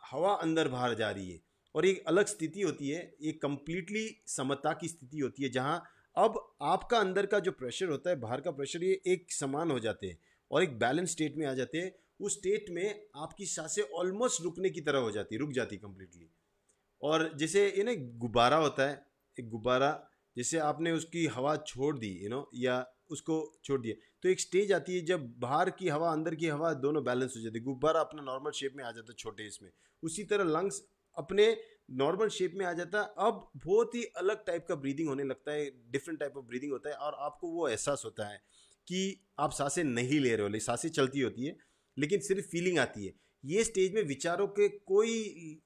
हवा अंदर बाहर जा रही है और एक अलग स्थिति होती है, एक कंप्लीटली समता की स्थिति होती है, जहां अब आपका अंदर का जो प्रेशर होता है, बाहर का प्रेशर, ये एक समान हो जाते हैं और एक बैलेंस स्टेट में आ जाते हैं। उस स्टेट में आपकी सांसें ऑलमोस्ट रुकने की तरह हो जाती, रुक जाती कंप्लीटली। और जैसे ये ना गुब्बारा होता है, एक गुब्बारा, जैसे आपने उसकी हवा छोड़ दी या उसको छोड़ दिया, तो एक स्टेज आती है जब बाहर की हवा अंदर की हवा दोनों बैलेंस हो जाती है, गुब्बारा अपना नॉर्मल शेप में आ जाता है छोटे इसमें। उसी तरह लंग्स अपने नॉर्मल शेप में आ जाता है। अब बहुत ही अलग टाइप का ब्रीदिंग होने लगता है, डिफरेंट टाइप ऑफ ब्रीदिंग होता है, और आपको वो एहसास होता है कि आप सांसें नहीं ले रहे हो, सांसें चलती होती है लेकिन सिर्फ फीलिंग आती है। ये स्टेज में विचारों के कोई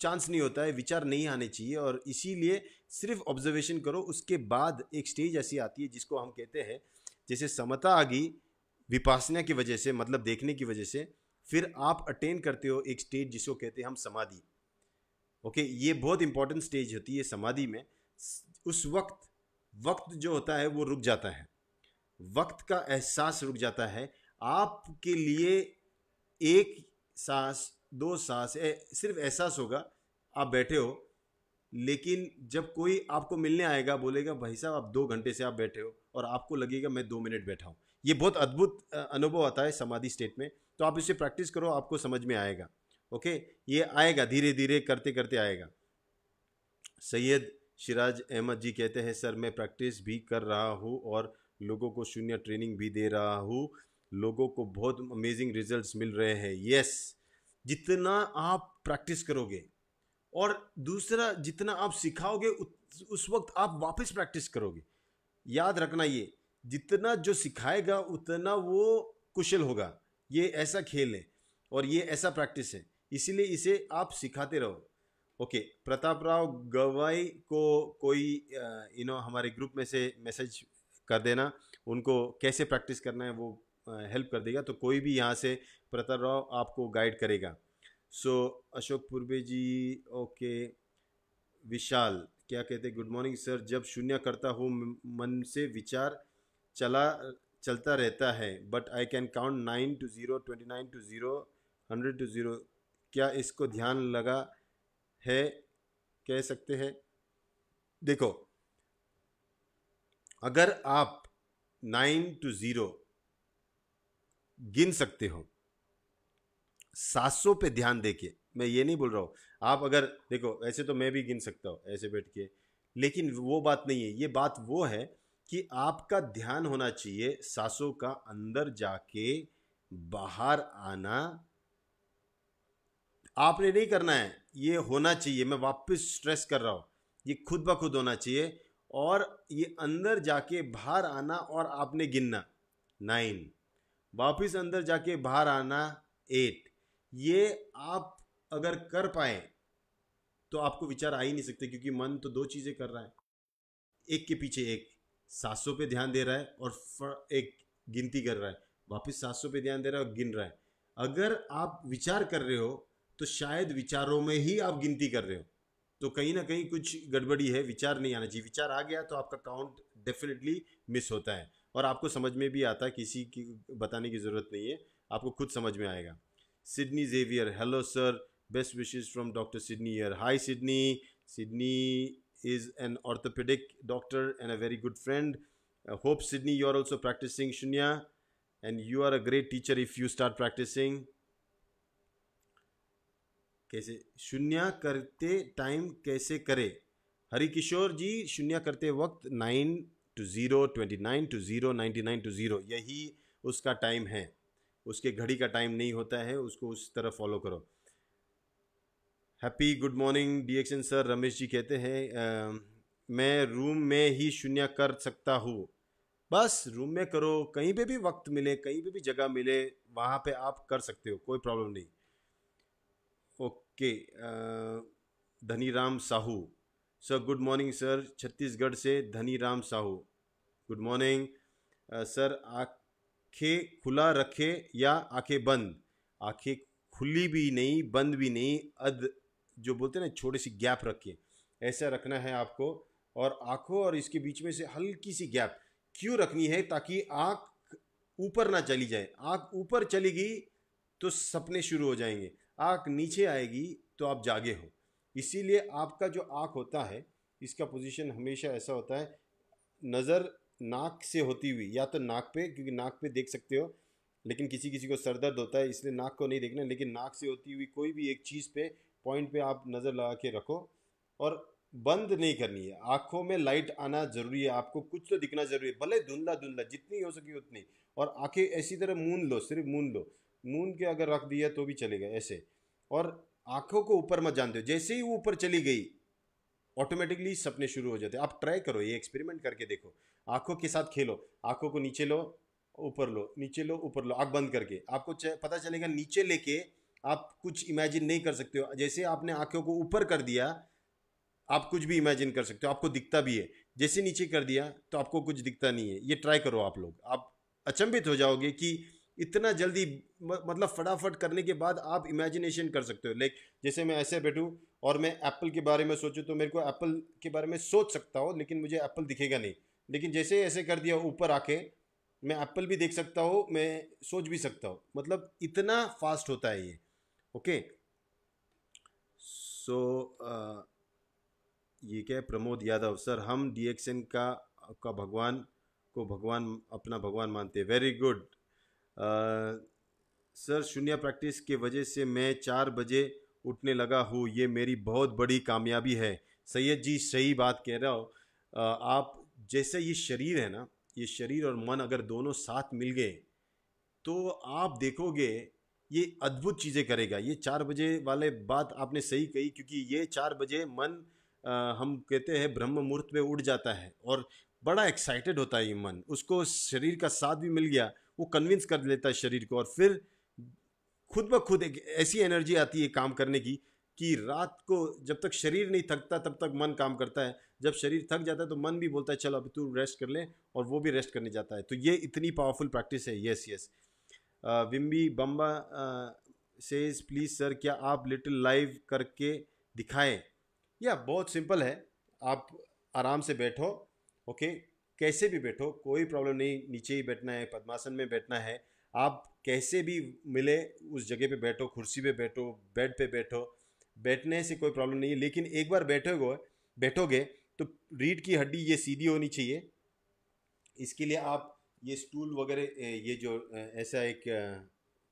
चांस नहीं होता है, विचार नहीं आने चाहिए, और इसीलिए सिर्फ ऑब्जर्वेशन करो। उसके बाद एक स्टेज ऐसी आती है जिसको हम कहते हैं, जैसे समता आ गई विपासना की वजह से, मतलब देखने की वजह से, फिर आप अटेन करते हो एक स्टेज जिसको कहते हैं हम समाधि। ओके, ये बहुत इंपॉर्टेंट स्टेज होती है समाधि में। उस वक्त जो होता है वो रुक जाता है, वक्त का एहसास रुक जाता है। आपके लिए एक सांस, 2 सांस सिर्फ एहसास होगा, आप बैठे हो, लेकिन जब कोई आपको मिलने आएगा, बोलेगा भाई साहब आप 2 घंटे से आप बैठे हो, और आपको लगेगा मैं 2 मिनट बैठा हूँ। ये बहुत अद्भुत अनुभव आता है समाधि स्टेट में। तो आप इसे प्रैक्टिस करो, आपको समझ में आएगा। ओके, ये आएगा धीरे धीरे करते करते आएगा। सैयद सिराज अहमद जी कहते हैं सर मैं प्रैक्टिस भी कर रहा हूँ और लोगों को शून्य ट्रेनिंग भी दे रहा हूँ, लोगों को बहुत अमेजिंग रिजल्ट्स मिल रहे हैं। यस, जितना आप प्रैक्टिस करोगे और दूसरा जितना आप सिखाओगे उस वक्त आप वापस प्रैक्टिस करोगे। याद रखना, ये जितना जो सिखाएगा उतना वो कुशल होगा। ये ऐसा खेल है और ये ऐसा प्रैक्टिस है, इसीलिए इसे आप सिखाते रहो। ओके, प्रताप राव गवाई को कोई हमारे ग्रुप में से मैसेज कर देना, उनको कैसे प्रैक्टिस करना है वो हेल्प कर देगा। तो कोई भी यहाँ से प्रताप राव आपको गाइड करेगा। सो अशोक पूर्वे जी, ओके। विशाल क्या कहते, गुड मॉर्निंग सर, जब शून्य करता हूँ मन से विचार चलता रहता है, but I can count 9 to 0, 29 to 0, 100 to 0। क्या इसको ध्यान लगा है, कह सकते हैं? देखो, अगर आप 9 to 0 गिन सकते हो 700 पे ध्यान देके, मैं ये नहीं बोल रहा हूँ आप अगर देखो, ऐसे तो मैं भी गिन सकता हूँ ऐसे बैठ के, लेकिन वो बात नहीं है। ये बात वो है कि आपका ध्यान होना चाहिए 700 का अंदर जाके बाहर आना आपने नहीं करना है, ये होना चाहिए। मैं वापस स्ट्रेस कर रहा हूँ, ये खुद ब खुद होना चाहिए और ये अंदर जाके बाहर आना और आपने गिनना 9, वापस अंदर जाके बाहर आना 8। ये आप अगर कर पाए तो आपको विचार आ ही नहीं सकते, क्योंकि मन तो दो चीज़ें कर रहा है, एक के पीछे एक। 700 पे ध्यान दे रहा है और एक गिनती कर रहा है, वापस 700 पे ध्यान दे रहा है और गिन रहा है। अगर आप विचार कर रहे हो तो शायद विचारों में ही आप गिनती कर रहे हो, तो कहीं ना कहीं कुछ गड़बड़ी है, विचार नहीं आना चाहिए। विचार आ गया तो आपका काउंट डेफिनेटली मिस होता है और आपको समझ में भी आता है, किसी की बताने की ज़रूरत नहीं है, आपको खुद समझ में आएगा। Sidney Xavier, hello sir, best wishes from doctor Sidney here. Hi Sidney, Sidney is an orthopedic doctor and a very good friend. Hope Sydney you are also practicing Shunya and you are a great teacher if you start practicing. कैसे शून्य करते time कैसे करे? हरि किशोर जी, शून्य करते वक्त 9 to 0, 29 to 0, 99 to 0 यही उसका टाइम है, उसके घड़ी का टाइम नहीं होता है, उसको उस तरह फॉलो करो। हैप्पी गुड मॉर्निंग डीएक्सन सर, रमेश जी कहते हैं मैं रूम में ही शून्य कर सकता हूँ। बस रूम में करो, कहीं पे भी वक्त मिले, कहीं पे भी जगह मिले, वहाँ पे आप कर सकते हो, कोई प्रॉब्लम नहीं। Okay, Dhaniram Sahu sir, good morning sir, Chhattisgarh से Dhaniram Sahu, good morning sir. आंखें खुला रखे या आंखें बंद? आंखें खुली भी नहीं, बंद भी नहीं, जो बोलते हैं ना, छोटी सी गैप रखिए, ऐसा रखना है आपको। और आंखों और इसके बीच में से हल्की सी गैप क्यों रखनी है? ताकि आंख ऊपर ना चली जाए। आंख ऊपर चली गई तो सपने शुरू हो जाएंगे, आंख नीचे आएगी तो आप जागे हो। इसीलिए आपका जो आंख होता है, इसका पोजीशन हमेशा ऐसा होता है, नज़र नाक से होती हुई, या तो नाक पे, क्योंकि नाक पे देख सकते हो, लेकिन किसी किसी को सर दर्द होता है इसलिए नाक को नहीं देखना, लेकिन नाक से होती हुई कोई भी एक चीज़ पे, पॉइंट पे आप नज़र लगा के रखो और बंद नहीं करनी है। आंखों में लाइट आना ज़रूरी है, आपको कुछ तो दिखना ज़रूरी है, भले धुंधला धुंधला, जितनी हो सके उतनी। और आंखें ऐसी तरह मूंद लो, सिर्फ मूंद लो, मूंद के अगर रख दिया तो भी चलेगा ऐसे। और आंखों को ऊपर मत जान दो, जैसे ही वो ऊपर चली गई ऑटोमेटिकली सपने शुरू हो जाते हैं। आप ट्राई करो, ये एक्सपेरिमेंट करके देखो, आंखों के साथ खेलो, आंखों को नीचे लो, ऊपर लो, नीचे लो, ऊपर लो, आंख बंद करके आपको पता चलेगा नीचे लेके आप कुछ इमेजिन नहीं कर सकते हो। जैसे आपने आंखों को ऊपर कर दिया, आप कुछ भी इमेजिन कर सकते हो, आपको दिखता भी है। जैसे नीचे कर दिया तो आपको कुछ दिखता नहीं है। ये ट्राई करो आप लोग, आप अचंभित हो जाओगे कि इतना जल्दी, मतलब फटाफट करने के बाद आप इमेजिनेशन कर सकते हो। लाइक जैसे मैं ऐसे बैठूं और मैं एप्पल के बारे में सोचूं तो मेरे को एप्पल के बारे में सोच सकता हूँ, लेकिन मुझे एप्पल दिखेगा नहीं। लेकिन जैसे ऐसे कर दिया ऊपर आके, मैं एप्पल भी देख सकता हूँ, मैं सोच भी सकता हूँ, मतलब इतना फास्ट होता है ये। ओके, सो ये क्या है, प्रमोद यादव सर, हम डीएक्सएन का भगवान को अपना भगवान मानते हैं। वेरी गुड सर, शून्य प्रैक्टिस के वजह से मैं 4 बजे उठने लगा हूँ, ये मेरी बहुत बड़ी कामयाबी है। सैयद जी सही बात कह रहे हो। आप जैसे ये शरीर है ना, ये शरीर और मन अगर दोनों साथ मिल गए तो आप देखोगे ये अद्भुत चीज़ें करेगा। ये 4 बजे वाले बात आपने सही कही, क्योंकि ये 4 बजे मन हम कहते हैं ब्रह्म मुहूर्त में उठ जाता है और बड़ा एक्साइटेड होता है ये मन। उसको शरीर का साथ भी मिल गया, वो कन्विंस कर लेता है शरीर को, और फिर खुद ब खुद एक ऐसी एनर्जी आती है काम करने की कि रात को जब तक शरीर नहीं थकता तब तक मन काम करता है। जब शरीर थक जाता है तो मन भी बोलता है चलो अभी तू रेस्ट कर ले, और वो भी रेस्ट करने जाता है। तो ये इतनी पावरफुल प्रैक्टिस है। Yes yes. विम्बी बम्बा सेज प्लीज़ सर क्या आप लिटिल लाइव करके दिखाएं। या बहुत सिंपल है, आप आराम से बैठो, ओके, कैसे भी बैठो कोई प्रॉब्लम नहीं, नीचे ही बैठना है, पद्मासन में बैठना है, आप कैसे भी मिले उस जगह पे बैठो, कुर्सी पे बैठो, बेड पे बैठो, बैठने से कोई प्रॉब्लम नहीं है। लेकिन एक बार बैठोगे तो रीढ़ की हड्डी ये सीधी होनी चाहिए। इसके लिए आप ये स्टूल वगैरह ये जो ऐसा एक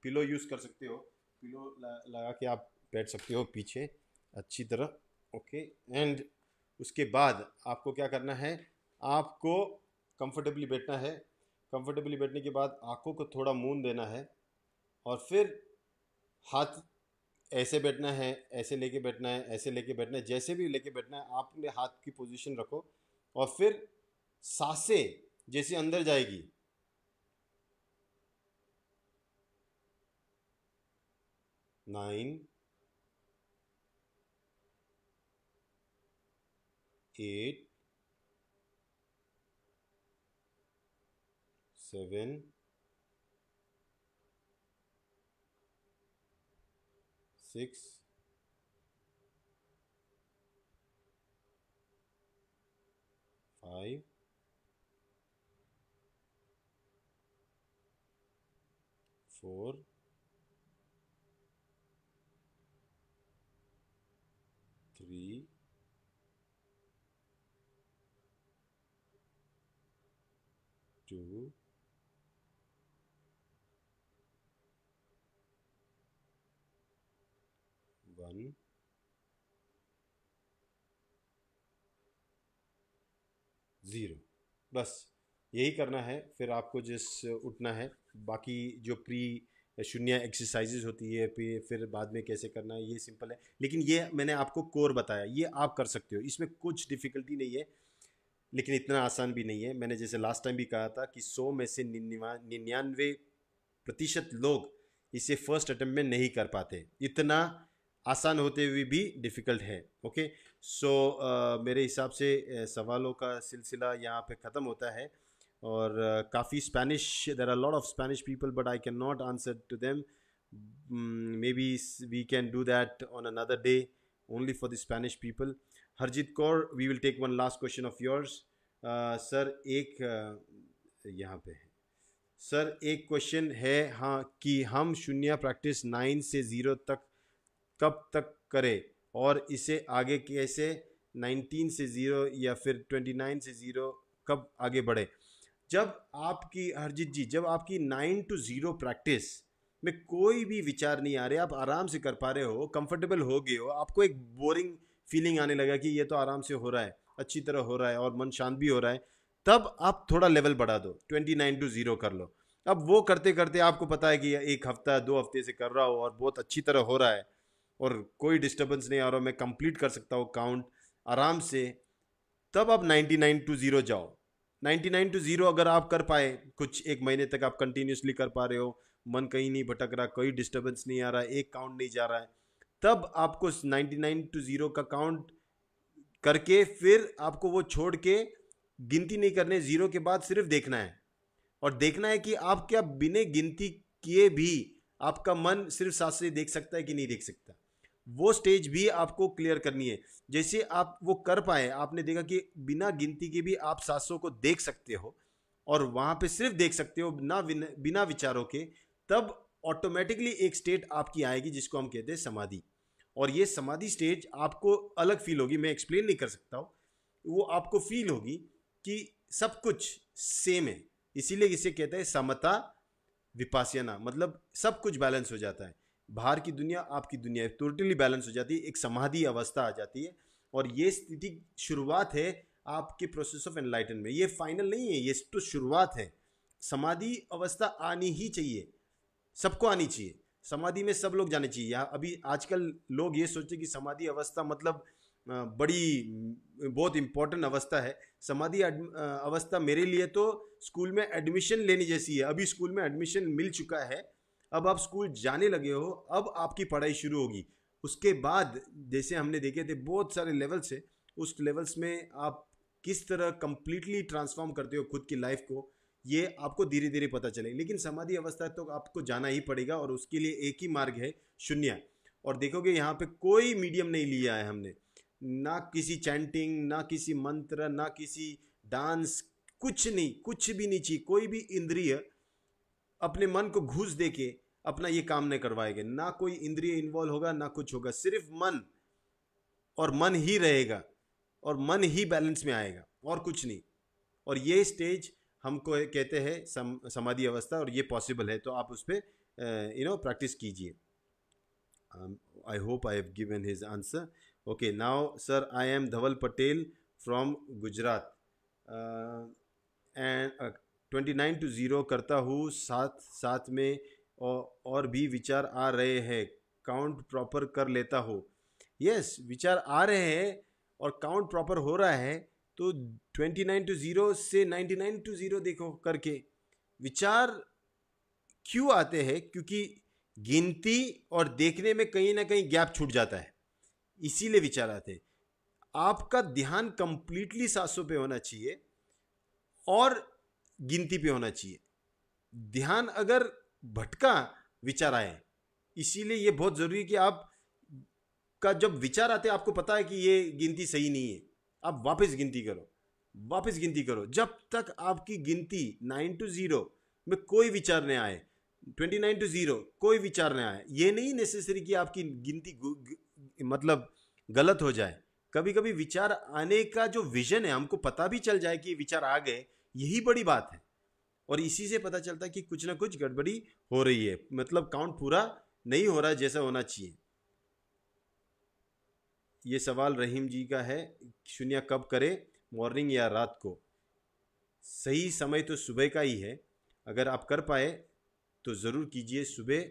पिलो यूज़ कर सकते हो, पिलो लगा के आप बैठ सकते हो पीछे अच्छी तरह, ओके। एंड उसके बाद आपको क्या करना है, आपको कंफर्टेबली बैठना है। कंफर्टेबली बैठने के बाद आंखों को थोड़ा मूंद देना है, और फिर हाथ ऐसे बैठना है, ऐसे लेके बैठना है, ऐसे लेके बैठना है, जैसे भी लेके बैठना है आप अपने हाथ की पोजीशन रखो, और फिर सांसें जैसे अंदर जाएगी, 9 8 7 6 5 4 3 2 1। ज़ीरो। बस यही करना है। फिर आपको जिस उठना है, बाकी जो प्री शून्य एक्सरसाइजेज होती है फिर बाद में कैसे करना है ये सिंपल है। लेकिन ये मैंने आपको कोर बताया, ये आप कर सकते हो, इसमें कुछ डिफ़िकल्टी नहीं है, लेकिन इतना आसान भी नहीं है। मैंने जैसे लास्ट टाइम भी कहा था कि 100 में से 99% लोग इसे फर्स्ट अटेम्प्ट में नहीं कर पाते, इतना आसान होते हुए भी डिफ़िकल्ट है। ओके, सो मेरे हिसाब से सवालों का सिलसिला यहाँ पे ख़त्म होता है। और काफ़ी Spanish, there are lot of Spanish people but I can not answer to them. May be we can do that on another day only for the Spanish people. Harjeet Kaur, we will take one last question of yours. Sir एक यहाँ पे है sir, एक question है हाँ कि हम शून्य प्रैक्टिस 9 से 0 तक कब तक करें, और इसे आगे कैसे 19 से 0 या फिर 29 से 0 कब आगे बढ़े। जब आपकी हरजीत जी, जब आपकी 9 to 0 प्रैक्टिस में कोई भी विचार नहीं आ रहे, आप आराम से कर पा रहे हो, कंफर्टेबल हो गए हो, आपको एक बोरिंग फीलिंग आने लगा कि ये तो आराम से हो रहा है, अच्छी तरह हो रहा है और मन शांत भी हो रहा है, तब आप थोड़ा लेवल बढ़ा दो, 29 to 0 कर लो। अब वो करते करते आपको पता है कि एक हफ्ता 2 हफ्ते से कर रहा हो और बहुत अच्छी तरह हो रहा है और कोई डिस्टर्बेंस नहीं आ रहा, मैं कंप्लीट कर सकता हूँ काउंट आराम से, तब आप 99 to 0 जाओ। 99 to 0 अगर आप कर पाए, कुछ एक महीने तक आप कंटिन्यूसली कर पा रहे हो, मन कहीं नहीं भटक रहा, कोई डिस्टर्बेंस नहीं आ रहा है, एक काउंट नहीं जा रहा है, तब आपको 99 to 0 का काउंट करके फिर आपको वो छोड़ के गिनती नहीं करने, 0 के बाद सिर्फ देखना है, और देखना है कि आप क्या बिना गिनती किए भी आपका मन सिर्फ सांस से देख सकता है कि नहीं देख सकता। वो स्टेज भी आपको क्लियर करनी है। जैसे आप वो कर पाए, आपने देखा कि बिना गिनती के भी आप सांसों को देख सकते हो और वहां पे सिर्फ देख सकते हो बिना विचारों के, तब ऑटोमेटिकली एक स्टेट आपकी आएगी जिसको हम कहते हैं समाधि। और ये समाधि स्टेज आपको अलग फील होगी, मैं एक्सप्लेन नहीं कर सकता हूँ, वो आपको फील होगी कि सब कुछ सेम है। इसीलिए इसे कहते हैं समता विपासना, मतलब सब कुछ बैलेंस हो जाता है, बाहर की दुनिया आपकी दुनिया टोटली बैलेंस हो जाती है, एक समाधि अवस्था आ जाती है। और ये स्थिति शुरुआत है आपके प्रोसेस ऑफ एनलाइटनमेंट। ये फाइनल नहीं है, ये तो शुरुआत है। समाधि अवस्था आनी ही चाहिए, सबको आनी चाहिए। समाधि में सब लोग जाने चाहिए। अभी आजकल लोग ये सोचते कि समाधि अवस्था मतलब बड़ी बहुत इंपॉर्टेंट अवस्था है। समाधि अवस्था मेरे लिए तो स्कूल में एडमिशन लेने जैसी है। अभी स्कूल में एडमिशन मिल चुका है, अब आप स्कूल जाने लगे हो, अब आपकी पढ़ाई शुरू होगी। उसके बाद जैसे हमने देखे थे बहुत सारे लेवल्स है, उस लेवल्स में आप किस तरह कंप्लीटली ट्रांसफॉर्म करते हो खुद की लाइफ को, ये आपको धीरे धीरे पता चले। लेकिन समाधि अवस्था तो आपको जाना ही पड़ेगा और उसके लिए एक ही मार्ग है, शून्य। और देखोगे यहाँ पे कोई मीडियम नहीं लिया है हमने, ना किसी चैंटिंग, ना किसी मंत्र, ना किसी डांस, कुछ नहीं, कुछ भी नहीं चाहिए। कोई भी इंद्रिय अपने मन को घूस दे के अपना ये काम नहीं करवाएंगे, ना कोई इंद्रिय इन्वॉल्व होगा, ना कुछ होगा। सिर्फ मन, और मन ही रहेगा, और मन ही बैलेंस में आएगा, और कुछ नहीं। और ये स्टेज हमको कहते हैं समाधि अवस्था, और ये पॉसिबल है। तो आप उस पर प्रैक्टिस कीजिए। I hope I have given his answer. Okay, now sir, I am Dhaval Patel from Gujarat and 29 to 0 करता हूँ, साथ में और भी विचार आ रहे हैं, काउंट प्रॉपर कर लेता हूँ। यस, विचार आ रहे हैं और काउंट प्रॉपर हो रहा है, तो 29 to 0 से 99 to 0 देखो करके। विचार क्यों आते हैं? क्योंकि गिनती और देखने में कहीं ना कहीं गैप छूट जाता है, इसीलिए विचार आते हैं। आपका ध्यान कंप्लीटली सांसों पे होना चाहिए और गिनती पे होना चाहिए। ध्यान अगर भटका, विचार आए। इसीलिए ये बहुत जरूरी है कि आप का जब विचार आते हैं, आपको पता है कि ये गिनती सही नहीं है, आप वापस गिनती करो, वापस गिनती करो, जब तक आपकी गिनती 9 to 0 में कोई विचार नहीं आए, 29 to 0 कोई विचार नहीं आए। ये नहीं नेसेसरी कि आपकी गिनती मतलब गलत हो जाए। कभी कभी विचार आने का जो विजन है, हमको पता भी चल जाए कि विचार आ गए, यही बड़ी बात है। और इसी से पता चलता है कि कुछ ना कुछ गड़बड़ी हो रही है, मतलब काउंट पूरा नहीं हो रहा जैसा होना चाहिए। ये सवाल रहीम जी का है, शून्य कब करे, मॉर्निंग या रात को? सही समय तो सुबह का ही है। अगर आप कर पाए तो ज़रूर कीजिए, सुबह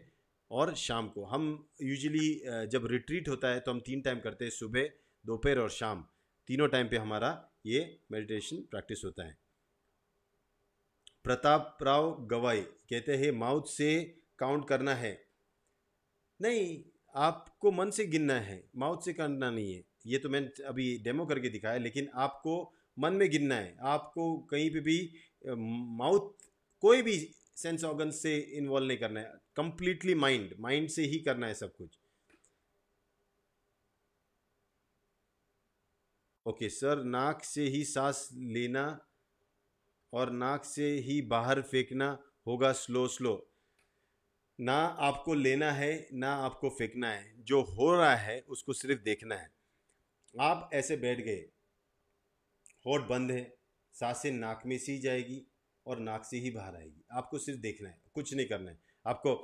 और शाम को। हम यूजुअली जब रिट्रीट होता है तो हम 3 टाइम करते हैं, सुबह, दोपहर और शाम। तीनों टाइम पे हमारा ये मेडिटेशन प्रैक्टिस होता है। प्रताप राव गवाई कहते हैं माउथ से काउंट करना है। नहीं, आपको मन से गिनना है, माउथ से करना नहीं है। ये तो मैंने अभी डेमो करके दिखाया, लेकिन आपको मन में गिनना है। आपको कहीं पे भी माउथ, कोई भी सेंस ऑर्गन से इन्वॉल्व नहीं करना है, कंप्लीटली माइंड से ही करना है सब कुछ। ओके सर, नाक से ही सांस लेना और नाक से ही बाहर फेंकना होगा, स्लो स्लो। ना आपको लेना है ना आपको फेंकना है, जो हो रहा है उसको सिर्फ देखना है। आप ऐसे बैठ गए, होठ बंद है, सांसें नाक में से ही जाएगी और नाक से ही बाहर आएगी। आपको सिर्फ देखना है, कुछ नहीं करना है आपको।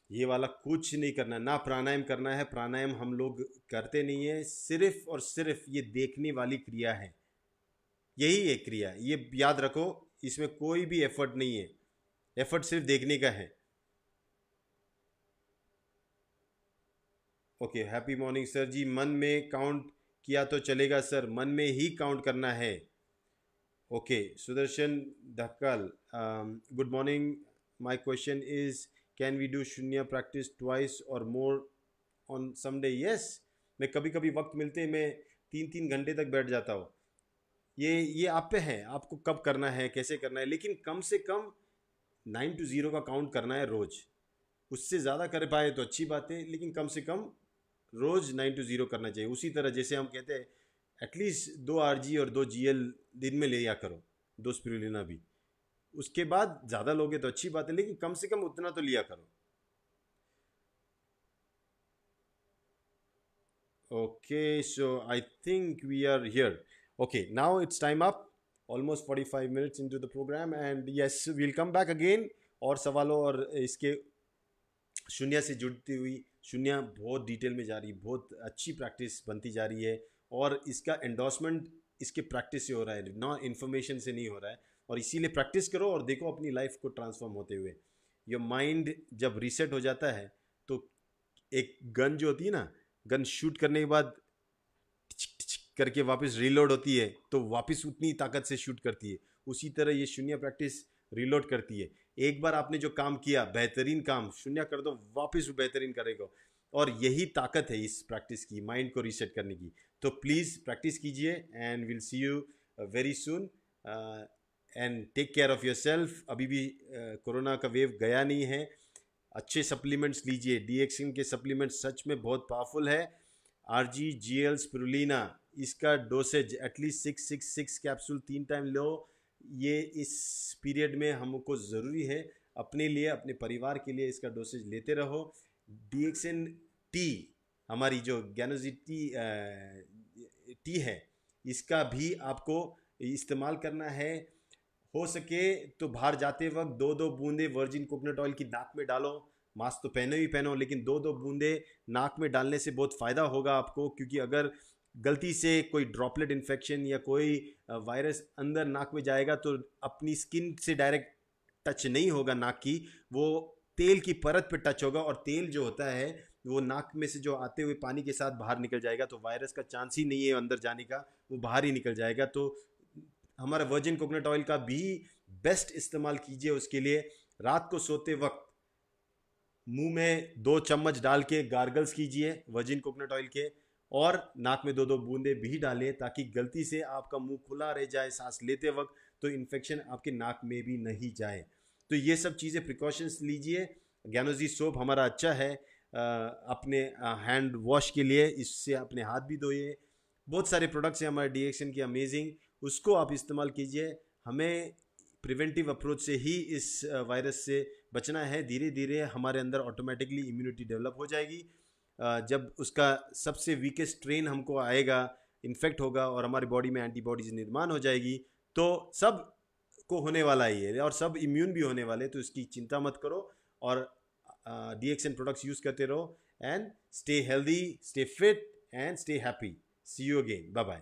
ये वाला कुछ नहीं करना है, ना प्राणायाम करना है। प्राणायाम हम लोग करते नहीं है, सिर्फ और सिर्फ ये देखने वाली क्रिया है। यही एक क्रिया है, ये याद रखो। इसमें कोई भी एफर्ट नहीं है, एफर्ट सिर्फ देखने का है। ओके, हैप्पी मॉर्निंग सर जी। मन में काउंट किया तो चलेगा सर, मन में ही काउंट करना है। Okay, Sudarshan Dhakal, good morning. My question is, can we do शून्य practice twice or more on someday? Yes, मैं कभी कभी वक्त मिलते मैं 3-3 घंटे तक बैठ जाता हूँ। ये आप पे है, आपको कब करना है, कैसे करना है। लेकिन कम से कम 9 to 0 का काउंट करना है रोज। उससे ज़्यादा कर पाए तो अच्छी बात है, लेकिन कम से कम रोज 9 to 0 करना चाहिए। उसी तरह जैसे हम कहते हैं एटलीस्ट 2 RG और 2 GL दिन में लिया करो, 2 स्पिरुलिना भी। उसके बाद ज़्यादा लोगे तो अच्छी बात है, लेकिन कम से कम उतना तो लिया करो। Okay, so I think we are here. Okay, now it's time up. Almost 45 minutes into the program, and yes, we'll come back again और सवालों और इसके शून्य से जुड़ती हुई शून्य बहुत डिटेल में जा रही है, बहुत अच्छी प्रैक्टिस बनती जा रही है और इसका एंडोर्समेंट इसके प्रैक्टिस से हो रहा है, ना इन्फॉर्मेशन से नहीं हो रहा है। और इसीलिए प्रैक्टिस करो और देखो अपनी लाइफ को ट्रांसफॉर्म होते हुए। योर माइंड जब रीसेट हो जाता है तो एक गन जो होती है ना, गन शूट करने के बाद करके वापस रीलोड होती है तो वापस उतनी ताकत से शूट करती है। उसी तरह ये शून्य प्रैक्टिस रीलोड करती है। एक बार आपने जो काम किया, बेहतरीन काम, शून्य कर दो, वापस वो बेहतरीन करेगा। और यही ताकत है इस प्रैक्टिस की, माइंड को रीसेट करने की। तो प्लीज़ प्रैक्टिस कीजिए and will see you very soon and take care of your self. अभी भी कोरोना का वेव गया नहीं है। अच्छे सप्लीमेंट्स लीजिए, डीएक्सिन के सप्लीमेंट्स सच में बहुत पावरफुल है। RGGL स्पिरुलिना, इसका डोसेज एटलीस्ट 6 कैप्सूल 3 टाइम लो। ये इस पीरियड में हमको ज़रूरी है, अपने लिए, अपने परिवार के लिए इसका डोसेज लेते रहो। डीएक्सिन टी, हमारी जो ज्ञानोजिटी टी है, इसका भी आपको इस्तेमाल करना है। हो सके तो बाहर जाते वक्त 2-2 बूंदे वर्जिन कोकोनट ऑयल की नाक में डालो। मास्क तो पहनो ही पहनो, लेकिन 2-2 बूंदे नाक में डालने से बहुत फ़ायदा होगा आपको। क्योंकि अगर गलती से कोई ड्रॉपलेट इन्फेक्शन या कोई वायरस अंदर नाक में जाएगा तो अपनी स्किन से डायरेक्ट टच नहीं होगा नाक की, वो तेल की परत पे टच होगा। और तेल जो होता है वो नाक में से जो आते हुए पानी के साथ बाहर निकल जाएगा, तो वायरस का चांस ही नहीं है अंदर जाने का, वो बाहर ही निकल जाएगा। तो हमारा वर्जिन कोकोनट ऑयल का भी बेस्ट इस्तेमाल कीजिए उसके लिए। रात को सोते वक्त मुंह में 2 चम्मच डाल के गार्गल्स कीजिए वर्जिन कोकोनट ऑयल के, और नाक में 2-2 बूंदे भी डालें, ताकि गलती से आपका मुंह खुला रह जाए सांस लेते वक्त तो इन्फेक्शन आपके नाक में भी नहीं जाए। तो ये सब चीज़ें प्रिकॉशंस लीजिए। ज्ञानोजी सोप हमारा अच्छा है अपने हैंड वॉश के लिए, इससे अपने हाथ भी धोइए। बहुत सारे प्रोडक्ट्स हैं हमारे डीएक्सिन की अमेजिंग, उसको आप इस्तेमाल कीजिए। हमें प्रिवेंटिव अप्रोच से ही इस वायरस से बचना है। धीरे धीरे हमारे अंदर ऑटोमेटिकली इम्यूनिटी डेवलप हो जाएगी। जब उसका सबसे वीकेस्ट स्ट्रेन हमको आएगा, इन्फेक्ट होगा और हमारी बॉडी में एंटीबॉडीज निर्माण हो जाएगी, तो सब को होने वाला ही है और सब इम्यून भी होने वाले। तो इसकी चिंता मत करो और डीएक्सिन प्रोडक्ट्स यूज़ करते रहो and stay healthy, stay fit and stay happy. See you again, bye bye.